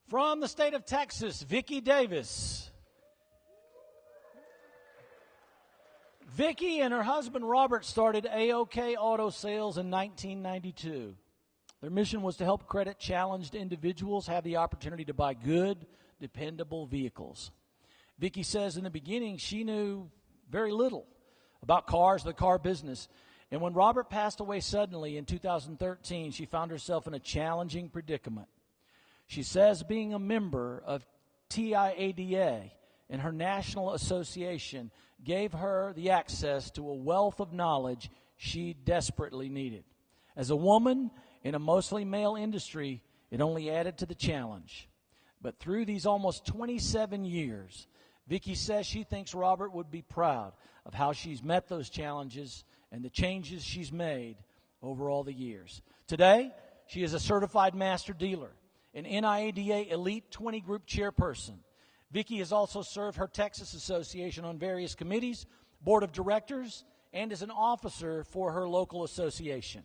From the state of Texas, Vicki Davis. Vicki and her husband Robert started AOK Auto Sales in 1992. Their mission was to help credit-challenged individuals have the opportunity to buy good, dependable vehicles. Vicki says in the beginning she knew very little about cars, the car business. And when Robert passed away suddenly in 2013, she found herself in a challenging predicament. She says being a member of NIADA and her national association gave her the access to a wealth of knowledge she desperately needed. As a woman in a mostly male industry, it only added to the challenge. But through these almost 27 years, Vicki says she thinks Robert would be proud of how she's met those challenges and the changes she's made over all the years. Today, she is a certified master dealer, an NIADA Elite 20 Group chairperson. Vicki has also served her Texas Association on various committees, board of directors, and is an officer for her local association.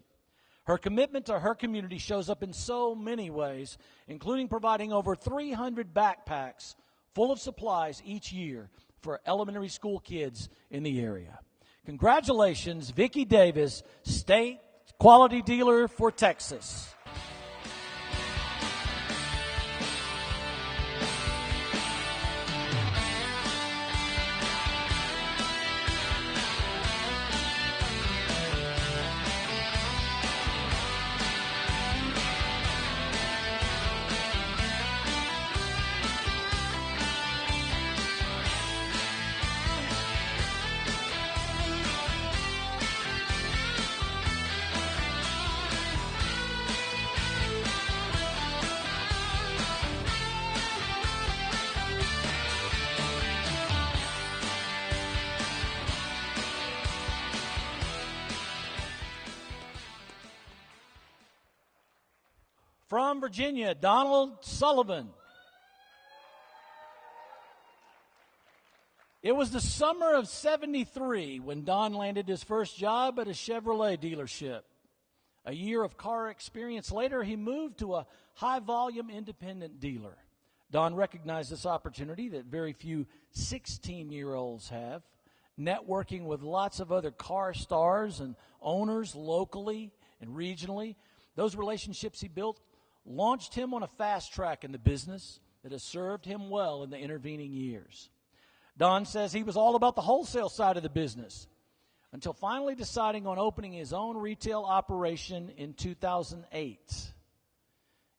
Her commitment to her community shows up in so many ways, including providing over 300 backpacks full of supplies each year for elementary school kids in the area. Congratulations, Vicki Davis, State Quality Dealer for Texas. From Virginia, Donald Sullivan. It was the summer of '73 when Don landed his first job at a Chevrolet dealership. A year of car experience later, he moved to a high-volume independent dealer. Don recognized this opportunity that very few 16-year-olds have, networking with lots of other car stars and owners locally and regionally. Those relationships he built launched him on a fast track in the business that has served him well in the intervening years. Don says he was all about the wholesale side of the business until finally deciding on opening his own retail operation in 2008.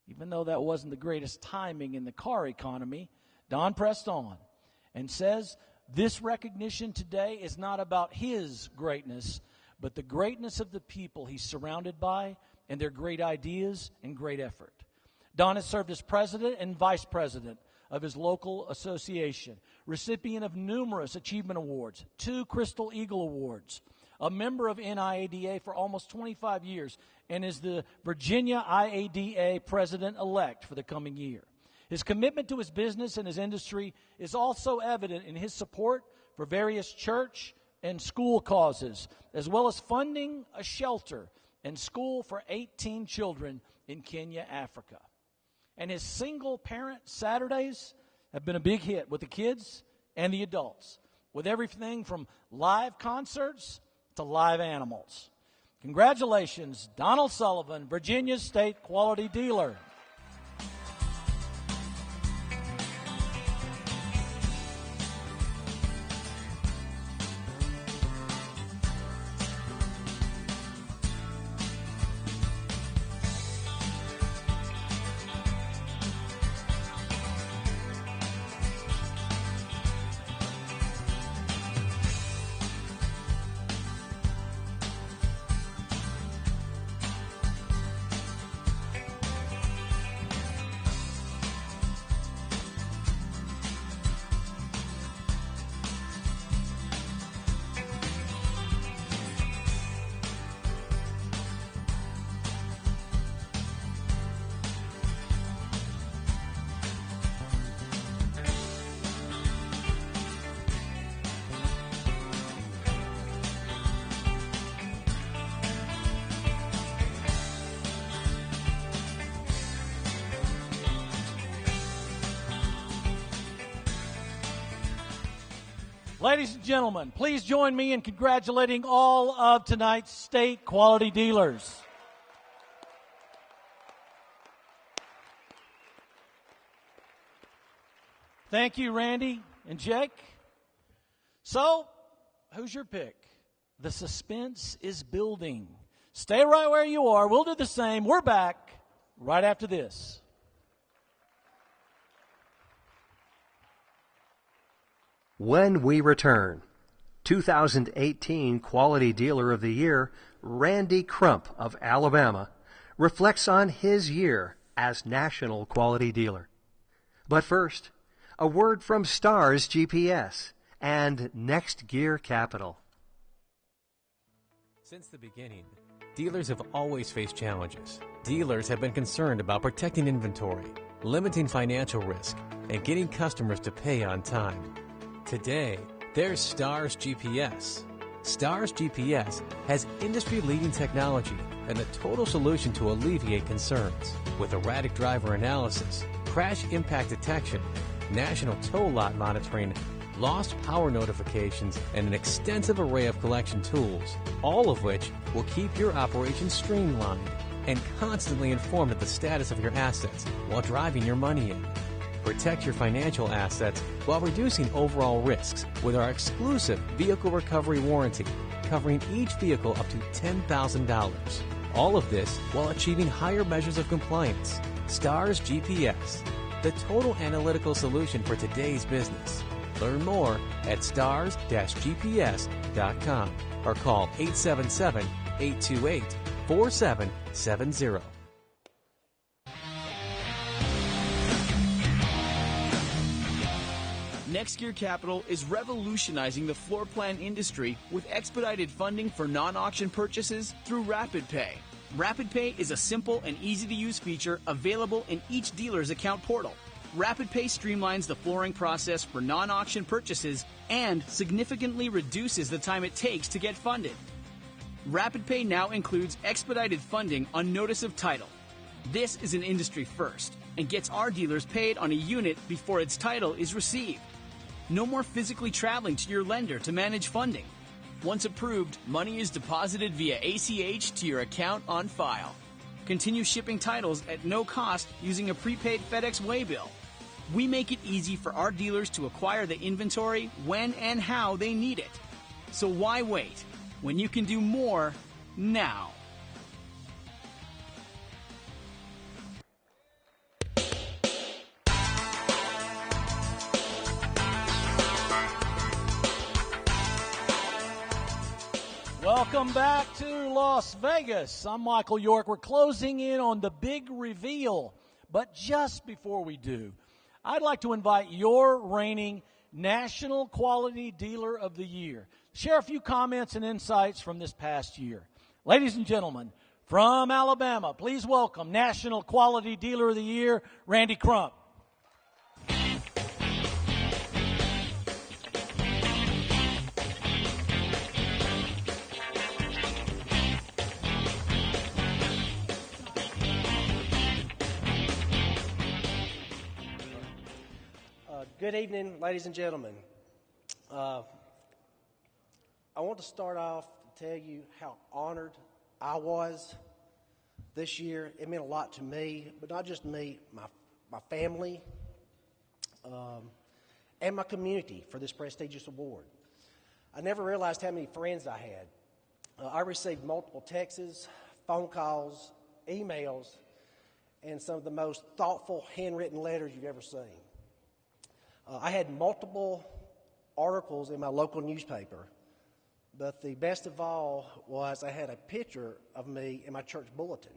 Even though that wasn't the greatest timing in the car economy, Don pressed on and says this recognition today is not about his greatness, but the greatness of the people he's surrounded by and their great ideas and great effort. Don has served as president and vice president of his local association, recipient of numerous achievement awards, 2 Crystal Eagle Awards, a member of NIADA for almost 25 years, and is the Virginia IADA president-elect for the coming year. His commitment to his business and his industry is also evident in his support for various church and school causes, as well as funding a shelter and school for 18 children in Kenya, Africa. And his single-parent Saturdays have been a big hit with the kids and the adults, with everything from live concerts to live animals. Congratulations, Donald Sullivan, Virginia State Quality Dealer. Ladies and gentlemen, please join me in congratulating all of tonight's state quality dealers. Thank you, Randy and Jake. So, who's your pick? The suspense is building. Stay right where you are. We'll do the same. We're back right after this. When we return, 2018 Quality Dealer of the Year, Randy Crump of Alabama, reflects on his year as National Quality Dealer. But first, a word from Stars GPS and Next Gear Capital. Since the beginning, dealers have always faced challenges. Dealers have been concerned about protecting inventory, limiting financial risk, and getting customers to pay on time. Today, there's Stars GPS. Stars GPS has industry-leading technology and the total solution to alleviate concerns. With erratic driver analysis, crash impact detection, national tow lot monitoring, lost power notifications, and an extensive array of collection tools, all of which will keep your operation streamlined and constantly informed of the status of your assets while driving your money in. Protect your financial assets while reducing overall risks with our exclusive vehicle recovery warranty, covering each vehicle up to $10,000. All of this while achieving higher measures of compliance. Stars GPS, the total analytical solution for today's business. Learn more at stars-gps.com or call 877-828-4770. Next Gear Capital is revolutionizing the floor plan industry with expedited funding for non-auction purchases through Rapid Pay. Rapid Pay is a simple and easy-to-use feature available in each dealer's account portal. Rapid Pay streamlines the flooring process for non-auction purchases and significantly reduces the time it takes to get funded. Rapid Pay now includes expedited funding on notice of title. This is an industry first and gets our dealers paid on a unit before its title is received. No more physically traveling to your lender to manage funding. Once approved, money is deposited via ACH to your account on file. Continue shipping titles at no cost using a prepaid FedEx Waybill. We make it easy for our dealers to acquire the inventory when and how they need it. So why wait when you can do more now? Welcome back to Las Vegas. I'm Michael York. We're closing in on the big reveal. But just before we do, I'd like to invite your reigning National Quality Dealer of the Year. Share a few comments and insights from this past year. Ladies and gentlemen, from Alabama, please welcome National Quality Dealer of the Year, Randy Crump. Good evening, ladies and gentlemen. I want to start off to tell you how honored I was this year. It meant a lot to me, but not just me, my family, and my community for this prestigious award. I never realized how many friends I had. I received multiple texts, phone calls, emails, and some of the most thoughtful handwritten letters you've ever seen. I had multiple articles in my local newspaper, but the best of all was I had a picture of me in my church bulletin.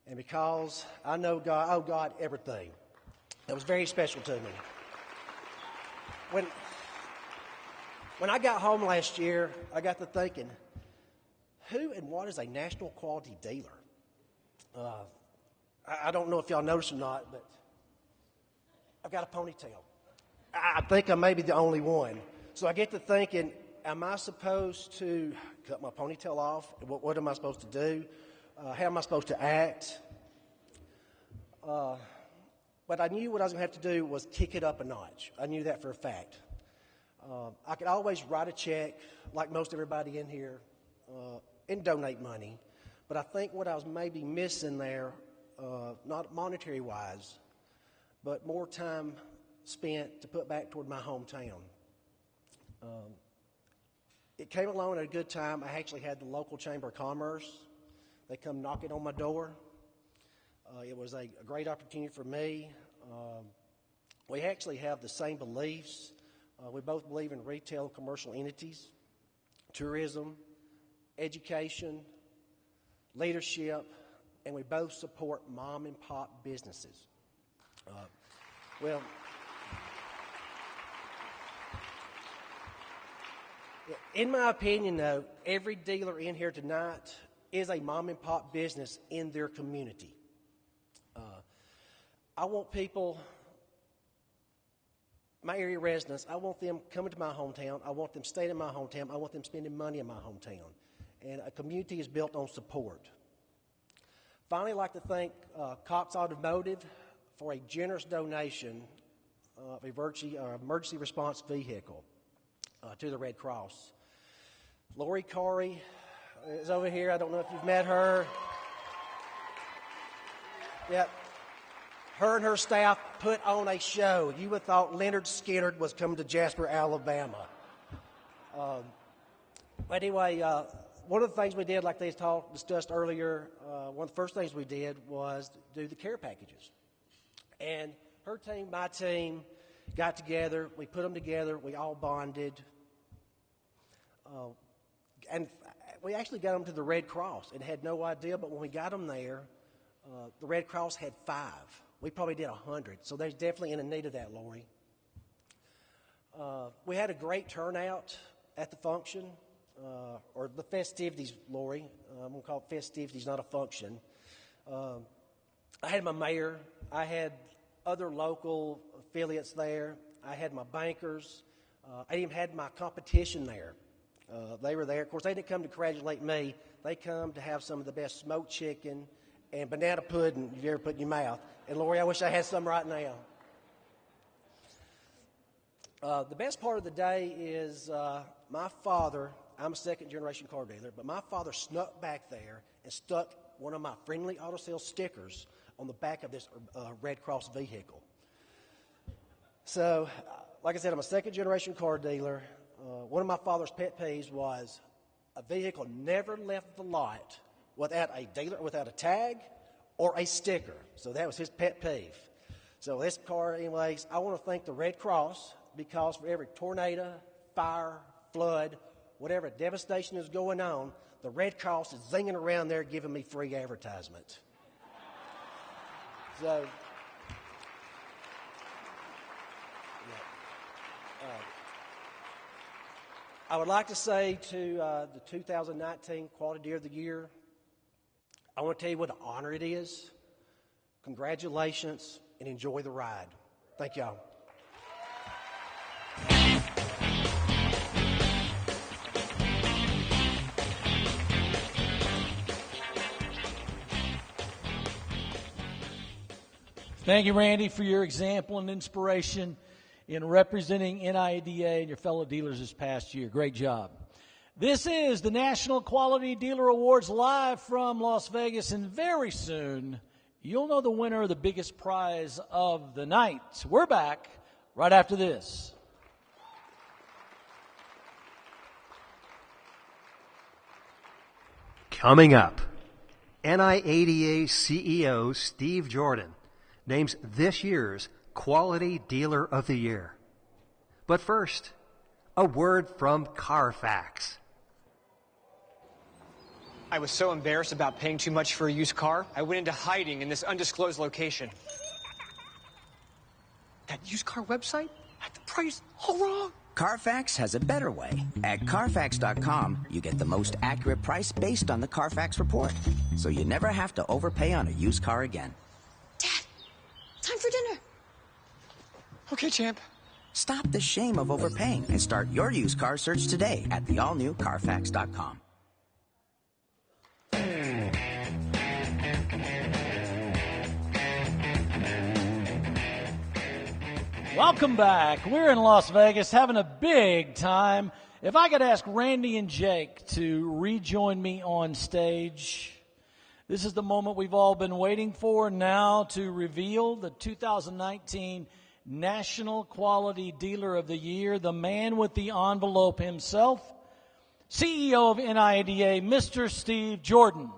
And because I know God, owe God everything, that was very special to me. When I got home last year, I got to thinking, who and what is a national quality dealer? I don't know if y'all noticed or not, but I've got a ponytail. I think I may be the only one. So I get to thinking, am I supposed to cut my ponytail off? What am I supposed to do? How am I supposed to act? But I knew what I was going to have to do was kick it up a notch. I knew that for a fact. I could always write a check, like most everybody in here, and donate money. But I think what I was maybe missing there, not monetary-wise, but more time spent to put back toward my hometown. It came along at a good time. I actually had the local Chamber of Commerce. They come knocking on my door. It was a great opportunity for me. We actually have the same beliefs. We both believe in retail and commercial entities, tourism, education, leadership, and we both support mom and pop businesses. In my opinion, though, every dealer in here tonight is a mom and pop business in their community. I want people, my area residents, I want them coming to my hometown. I want them staying in my hometown. I want them spending money in my hometown. And a community is built on support. Finally, I'd like to thank Cox Automotive for a generous donation of a emergency response vehicle to the Red Cross. Lori Corey is over here. I don't know if you've met her. Yep. Her and her staff put on a show. You would have thought Leonard Skinner was coming to Jasper, Alabama. But anyway, one of the things we did, like they discussed earlier, one of the first things we did was do the care packages. And her team, my team, got together. We put them together. We all bonded. And we actually got them to the Red Cross and had no idea, but when we got them there, the Red Cross had 5. We probably did 100, so they're definitely in need of that, Lori. We had a great turnout at the function, or the festivities, Lori. I'm going to call it festivities, not a function. I had my mayor. I had other local affiliates there. I had my bankers. I even had my competition there. They were there. Of course, they didn't come to congratulate me. They come to have some of the best smoked chicken and banana pudding you've ever put in your mouth. And, Lori, I wish I had some right now. The best part of the day is my father, I'm a second-generation car dealer, but my father snuck back there and stuck one of my friendly auto sales stickers on the back of this Red Cross vehicle. So, like I said, I'm a second-generation car dealer. One of my father's pet peeves was a vehicle never left the lot without a dealer, without a tag or a sticker. So that was his pet peeve. So this car, anyways, I want to thank the Red Cross because for every tornado, fire, flood, whatever devastation is going on, the Red Cross is zinging around there giving me free advertisement. So, I would like to say to the 2019 Quality Dealer of the Year, I want to tell you what an honor it is. Congratulations and enjoy the ride. Thank y'all. Thank you, Randy, for your example and inspiration in representing NIADA and your fellow dealers this past year. Great job. This is the National Quality Dealer Awards live from Las Vegas, and very soon you'll know the winner of the biggest prize of the night. We're back right after this. Coming up, NIADA CEO Steve Jordan names this year's Quality Dealer of the Year. But first, a word from Carfax. I was so embarrassed about paying too much for a used car, I went into hiding in this undisclosed location. That used car website had the price all wrong. Carfax has a better way. At Carfax.com, you get the most accurate price based on the Carfax report, so you never have to overpay on a used car again. Dad, time for dinner. Okay, champ. Stop the shame of overpaying and start your used car search today at the all-new Carfax.com. Welcome back. We're in Las Vegas having a big time. If I could ask Randy and Jake to rejoin me on stage. This is the moment we've all been waiting for now to reveal the 2019 National Quality Dealer of the Year, the man with the envelope himself, CEO of NIADA, Mr. Steve Jordan.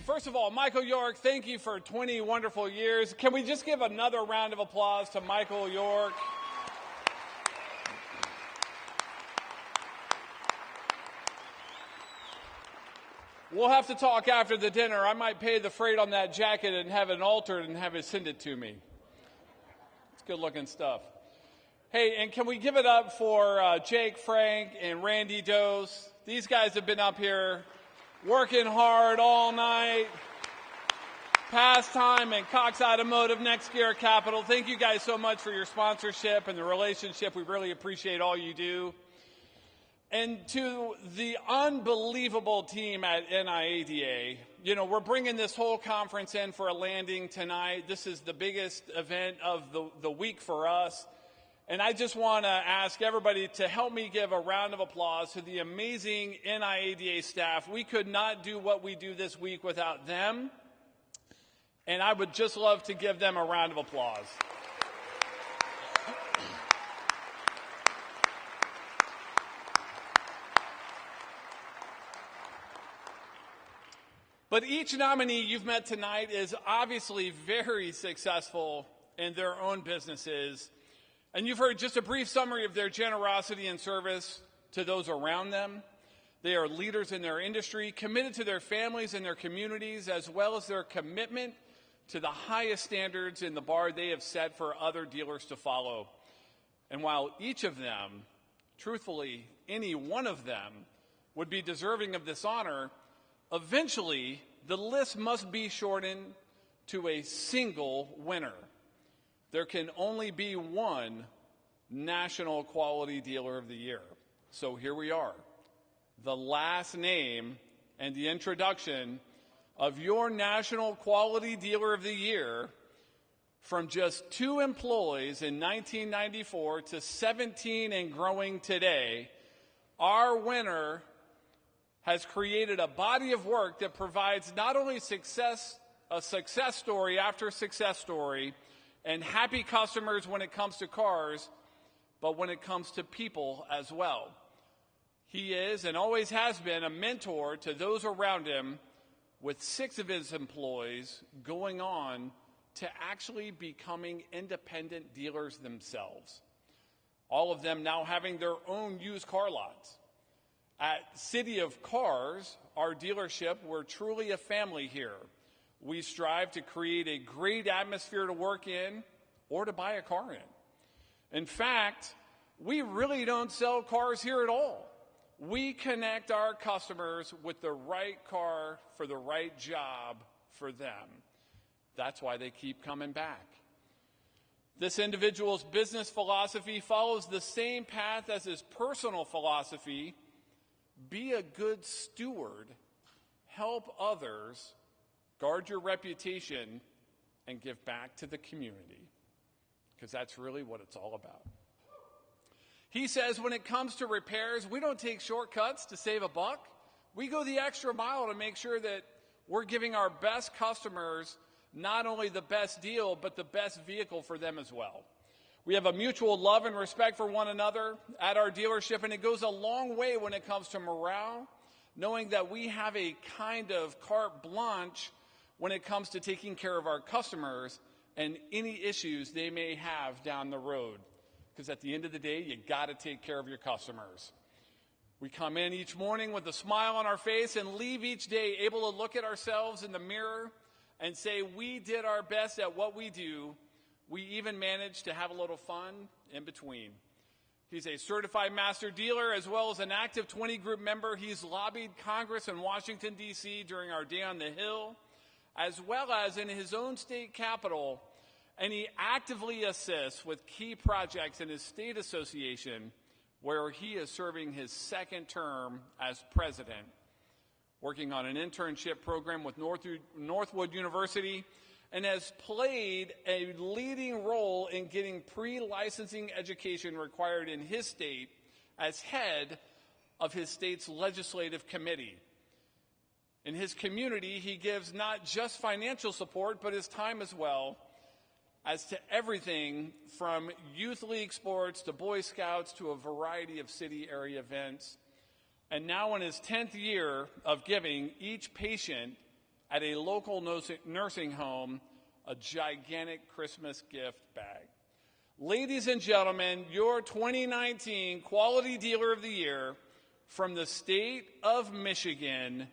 First of all, Michael York, thank you for 20 wonderful years. Can we just give another round of applause to Michael York? We'll have to talk after the dinner. I might pay the freight on that jacket and have it altered and have it send it to me. It's good-looking stuff. Hey, and can we give it up for Jake Frank and Randy Dose? These guys have been up here working hard all night. Pastime and Cox Automotive, Next Gear Capital. Thank you guys so much for your sponsorship and the relationship. We really appreciate all you do. And to the unbelievable team at NIADA, we're bringing this whole conference in for a landing tonight. This is the biggest event of the week for us. And I just want to ask everybody to help me give a round of applause to the amazing NIADA staff. We could not do what we do this week without them. And I would just love to give them a round of applause. But each nominee you've met tonight is obviously very successful in their own businesses. And you've heard just a brief summary of their generosity and service to those around them. They are leaders in their industry, committed to their families and their communities, as well as their commitment to the highest standards in the bar they have set for other dealers to follow. And while each of them, truthfully, any one of them, would be deserving of this honor, eventually the list must be shortened to a single winner. There can only be one National Quality Dealer of the Year. So here we are, the last name and the introduction of your National Quality Dealer of the Year. From just 2 employees in 1994 to 17 and growing today, our winner has created a body of work that provides not only a success story after success story, and happy customers when it comes to cars, but when it comes to people as well. He is and always has been a mentor to those around him, with 6 of his employees going on to actually becoming independent dealers themselves. All of them now having their own used car lots. At City of Cars, our dealership, we're truly a family here. We strive to create a great atmosphere to work in or to buy a car in. In fact, we really don't sell cars here at all. We connect our customers with the right car for the right job for them. That's why they keep coming back. This individual's business philosophy follows the same path as his personal philosophy. Be a good steward, help others, guard your reputation, and give back to the community, because that's really what it's all about. He says when it comes to repairs, we don't take shortcuts to save a buck. We go the extra mile to make sure that we're giving our best customers not only the best deal, but the best vehicle for them as well. We have a mutual love and respect for one another at our dealership, and it goes a long way when it comes to morale, knowing that we have a kind of carte blanche when it comes to taking care of our customers and any issues they may have down the road. Because at the end of the day, you got to take care of your customers. We come in each morning with a smile on our face and leave each day able to look at ourselves in the mirror and say we did our best at what we do. We even managed to have a little fun in between. He's a certified master dealer as well as an active 20 group member. He's lobbied Congress in Washington, D.C. during our Day on the Hill, as well as in his own state capital and he actively assists with key projects in his state association, where he is serving his second term as president, working on an internship program with Northwood University, and has played a leading role in getting pre-licensing education required in his state as head of his state's legislative committee. In his community, he gives not just financial support, but his time as well, as to everything from youth league sports to Boy Scouts to a variety of city area events. And now in his 10th year of giving each patient at a local nursing home a gigantic Christmas gift bag. Ladies and gentlemen, your 2019 Quality Dealer of the Year from the state of Michigan,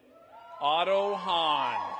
Otto Hahn.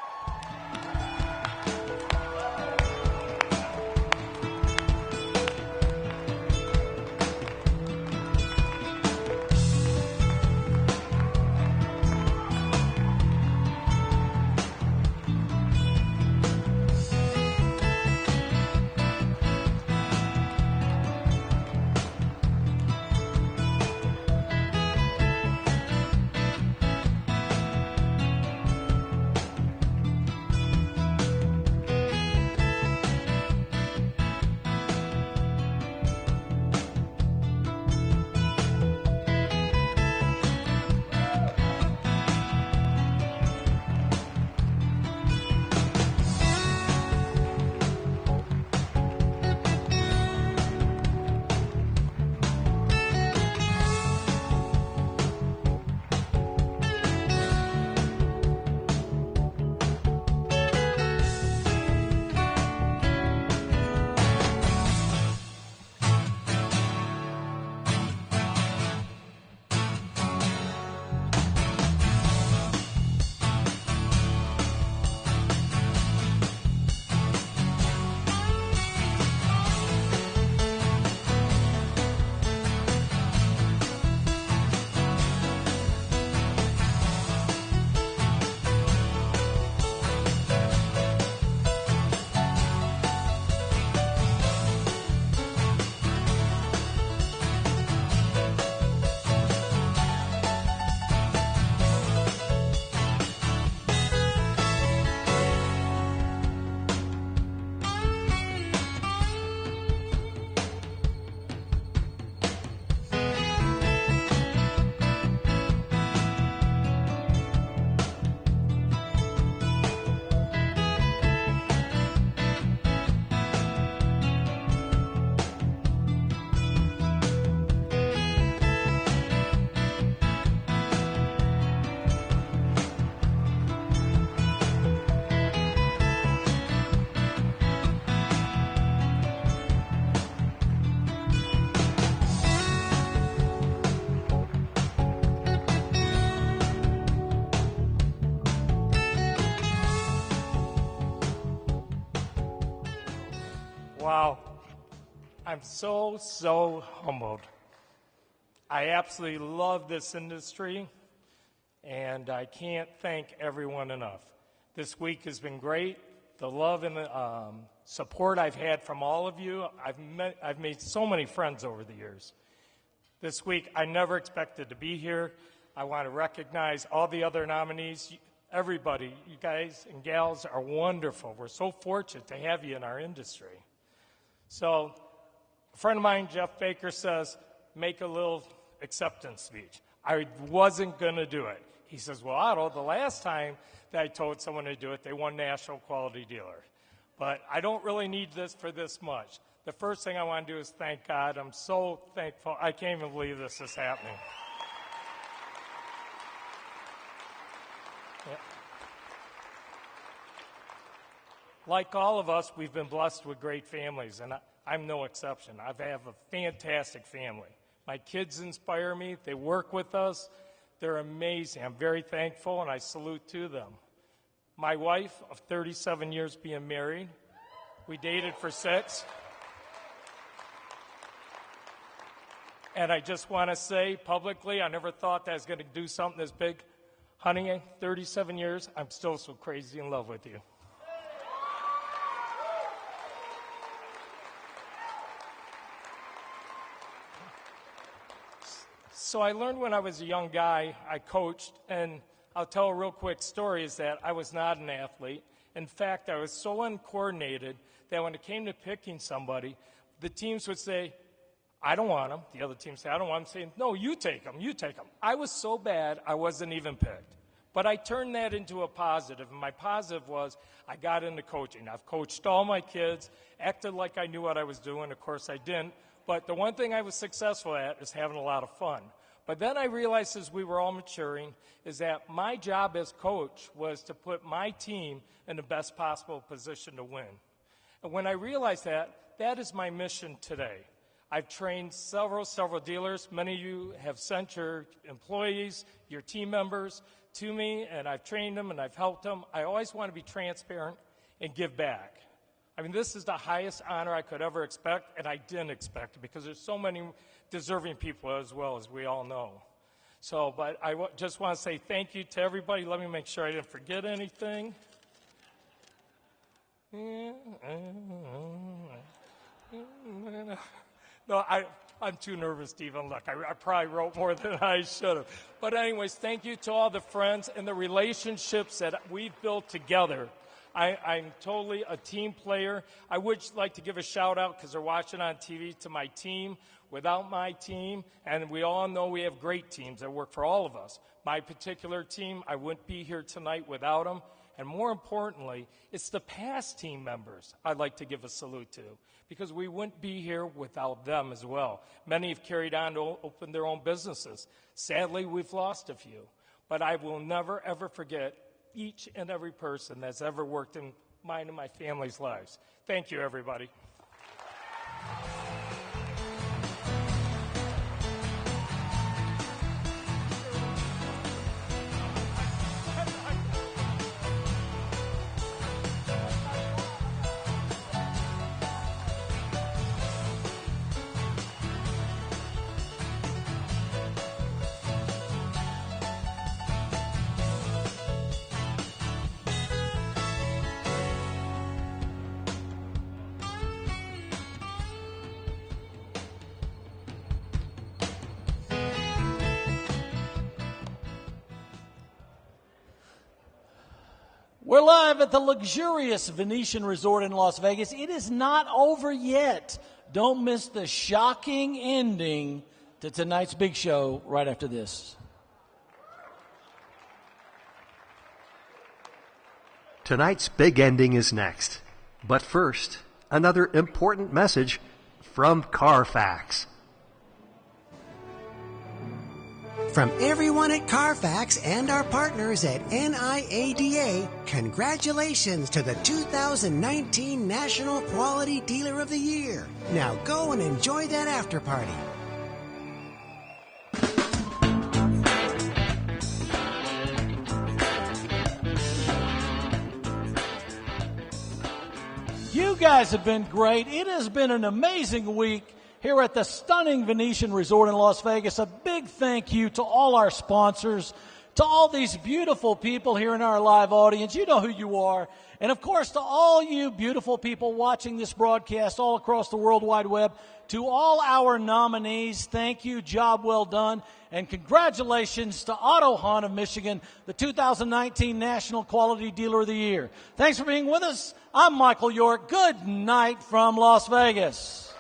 Wow. I'm so humbled. I absolutely love this industry, and I can't thank everyone enough. This week has been great. The love and the support I've had from all of you. I've made so many friends over the years. This week, I never expected to be here. I want to recognize all the other nominees. Everybody, you guys and gals are wonderful. We're so fortunate to have you in our industry. So, a friend of mine, Jeff Baker, says, make a little acceptance speech. I wasn't going to do it. He says, well, Otto, the last time that I told someone to do it, they won National Quality Dealer. But I don't really need this for this much. The first thing I want to do is thank God. I'm so thankful. I can't even believe this is happening. Yeah. Like all of us, we've been blessed with great families, and I'm no exception. I have a fantastic family. My kids inspire me. They work with us. They're amazing. I'm very thankful, and I salute to them. My wife of 37 years being married, we dated for 6. And I just want to say publicly, I never thought that I was going to do something this big. Honey, 37 years, I'm still so crazy in love with you. So I learned when I was a young guy, I coached, and I'll tell a real quick story is that I was not an athlete. In fact, I was so uncoordinated that when it came to picking somebody, the teams would say, I don't want him. The other team say, I don't want him. Saying, no, you take him, you take him. I was so bad, I wasn't even picked. But I turned that into a positive, and my positive was I got into coaching. I've coached all my kids, acted like I knew what I was doing. Of course, I didn't. But the one thing I was successful at is having a lot of fun. But then I realized as we were all maturing is that my job as coach was to put my team in the best possible position to win. And when I realized that, that is my mission today. I've trained several dealers. Many of you have sent your employees, your team members to me, and I've trained them and I've helped them. I always want to be transparent and give back. I mean, this is the highest honor I could ever expect, and I didn't expect it because there's so many deserving people as well, as we all know. So, but I just want to say thank you to everybody. Let me make sure I didn't forget anything. No, I'm too nervous to even look. I probably wrote more than I should have. But anyways, thank you to all the friends and the relationships that we've built together. I'm totally a team player. I would like to give a shout out because they're watching on TV to my team. Without my team, and we all know we have great teams that work for all of us. My particular team, I wouldn't be here tonight without them. And more importantly, it's the past team members I'd like to give a salute to because we wouldn't be here without them as well. Many have carried on to open their own businesses. Sadly, we've lost a few. But I will never, ever forget each and every person that's ever worked in mine and my family's lives. Thank you, everybody. We're live at the luxurious Venetian Resort in Las Vegas. It is not over yet. Don't miss the shocking ending to tonight's big show right after this. Tonight's big ending is next. But first, another important message from Carfax. From everyone at Carfax and our partners at NIADA, congratulations to the 2019 National Quality Dealer of the Year. Now go and enjoy that after party. You guys have been great. It has been an amazing week here at the stunning Venetian Resort in Las Vegas. A big thank you to all our sponsors, to all these beautiful people here in our live audience. You know who you are. And, of course, to all you beautiful people watching this broadcast all across the World Wide Web. To all our nominees, thank you. Job well done. And congratulations to Otto Hahn of Michigan, the 2019 National Quality Dealer of the Year. Thanks for being with us. I'm Michael York. Good night from Las Vegas.